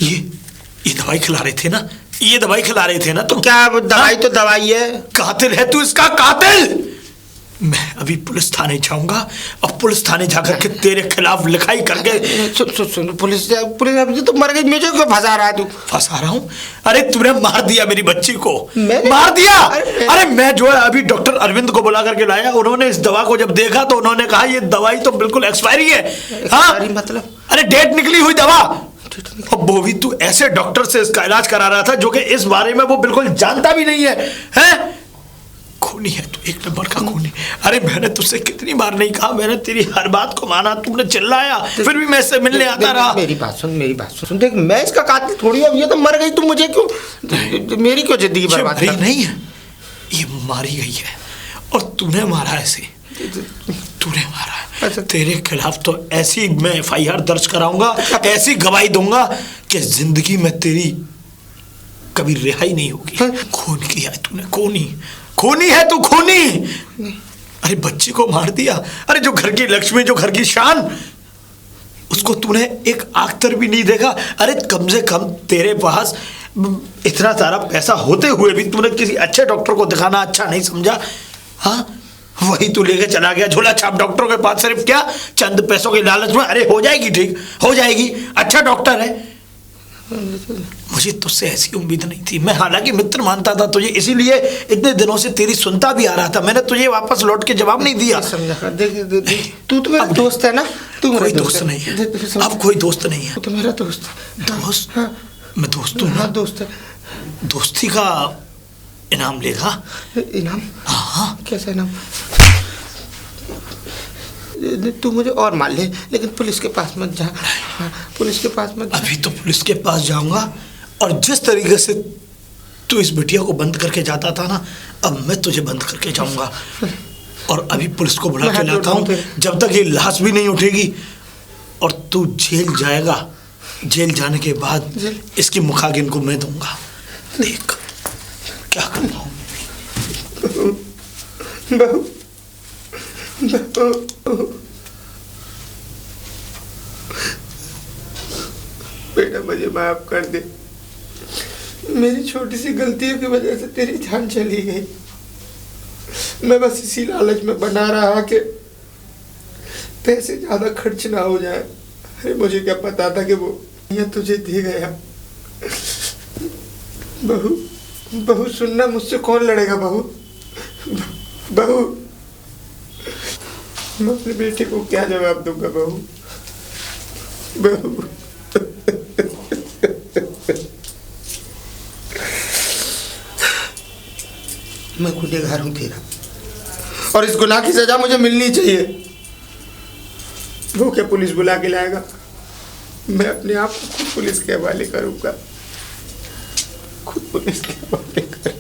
ये दवाई खिला रहे थे ना? ये दवाई खिला रहे थे ना? तो क्या दवाई? तो दवाई है। कातिल है तू, इसका कातिल। मैं अभी पुलिस थाने जाऊंगा और पुलिस थाने जाकर के तेरे खिलाफ लिखाई करके। सुन, पुलिस अभी तो मर गई, मुझे क्यों फंसा रहा है तू? फंसा रहा हूं? अरे तूने मार दिया मेरी बच्ची को, मैंने? मार दिया। अरे मैं जो है अभी डॉक्टर अरविंद को बुला करके लाया, उन्होंने इस दवा को जब देखा तो उन्होंने कहा ये दवाई तो बिल्कुल एक्सपायरी है। हाँ? मतलब? अरे डेट निकली हुई दवा। और वो भी तू ऐसे डॉक्टर से इसका इलाज करा रहा था जो कि इस बारे में वो बिल्कुल जानता भी नहीं है। हैं? खूनी है तू, एक नंबर का खूनी। अरे मैंने तुझसे कितनी बार नहीं कहा? मैंने तेरी हर बात को माना, तुमने चिल्लाया, फिर भी मैं इससे मिलने आता रहा। मेरी बात सुन। देख, मैं इसका कातिल थोड़ी। अब ये तो मर गई, तू मुझे क्यों, मेरी क्यों जिंदगी बर्बाद कर? नहीं है, ये मारी गई है और तूने मारा ऐसे, तूने मारा है। अच्छा। तेरे खिलाफ तो ऐसी मैं FIR दर्ज कराऊंगा, ऐसी गवाही दूंगा कि जिंदगी में तेरी कभी रिहाई नहीं होगी। खून किया है तूने, खूनी है तू, खूनी। अरे बच्ची को मार दिया। अरे जो घर की लक्ष्मी, जो घर की शान, उसको तूने एक आखतर भी नहीं देखा। अरे कम से कम तेरे पास इतना सारा पैसा होते हुए भी तूने किसी अच्छे डॉक्टर को दिखाना अच्छा नहीं समझा। हाँ, वही तू लेके चला गया झोला छाप डॉक्टरों के पास, सिर्फ क्या चंद पैसों के लालच में। अरे हो जाएगी ठीक, हो जाएगी, अच्छा डॉक्टर है। मुझे तुझसे ऐसी उम्मीद नहीं थी। मैं हालांकि मित्र मानता था तुझे, इसीलिए इतने दिनों से तेरी सुनता भी आ रहा था। मैंने तुझे वापस लौट के जवाब नहीं दिया। समझा? देख, तू तो मेरा दोस्त है ना? तू कोई दोस्त नहीं है, अब कोई दोस्त नहीं है। तो मेरा दोस्त। दोस्त? हाँ। मैं दोस्त हूँ ना? हाँ, दोस्त है। दोस्ती का इनाम लेगा? इनाम? हाँ। कैसा इनाम? तू मुझे और मार ले, लेकिन पुलिस के पास मत जा। पुलिस के पास मत जा। अभी तो पुलिस के पास जाऊंगा, और जिस तरीके से तू इस बिटिया को बंद करके जाता था ना, अब मैं तुझे बंद करके जाऊंगा। और अभी पुलिस को बुला के लाता हूँ, जब तक ये लाश भी नहीं उठेगी। और तू जेल जाएगा, जेल जाने के बाद इसकी मुखागिन को मैं दूंगा। देख क्या करता हूँ। बेटा मुझे माफ कर दे, मेरी छोटी सी गलतियों की वजह से तेरी जान चली गई। मैं बस इसी लालच में बना रहा कि पैसे ज्यादा खर्च ना हो जाए। अरे मुझे क्या पता था कि वो ये तुझे दे गया। बहू, बहू सुनना, मुझसे कौन लड़ेगा बहू? बहू, मैं अपने बेटे को क्या जवाब दूंगा बहू? बहू, मैं गुनहगार हूं तेरा, और इस गुनाह की सजा मुझे मिलनी चाहिए। वो क्या पुलिस बुला के लाएगा? मैं अपने आप को खुद पुलिस के हवाले करूंगा, खुद पुलिस के हवाले कर।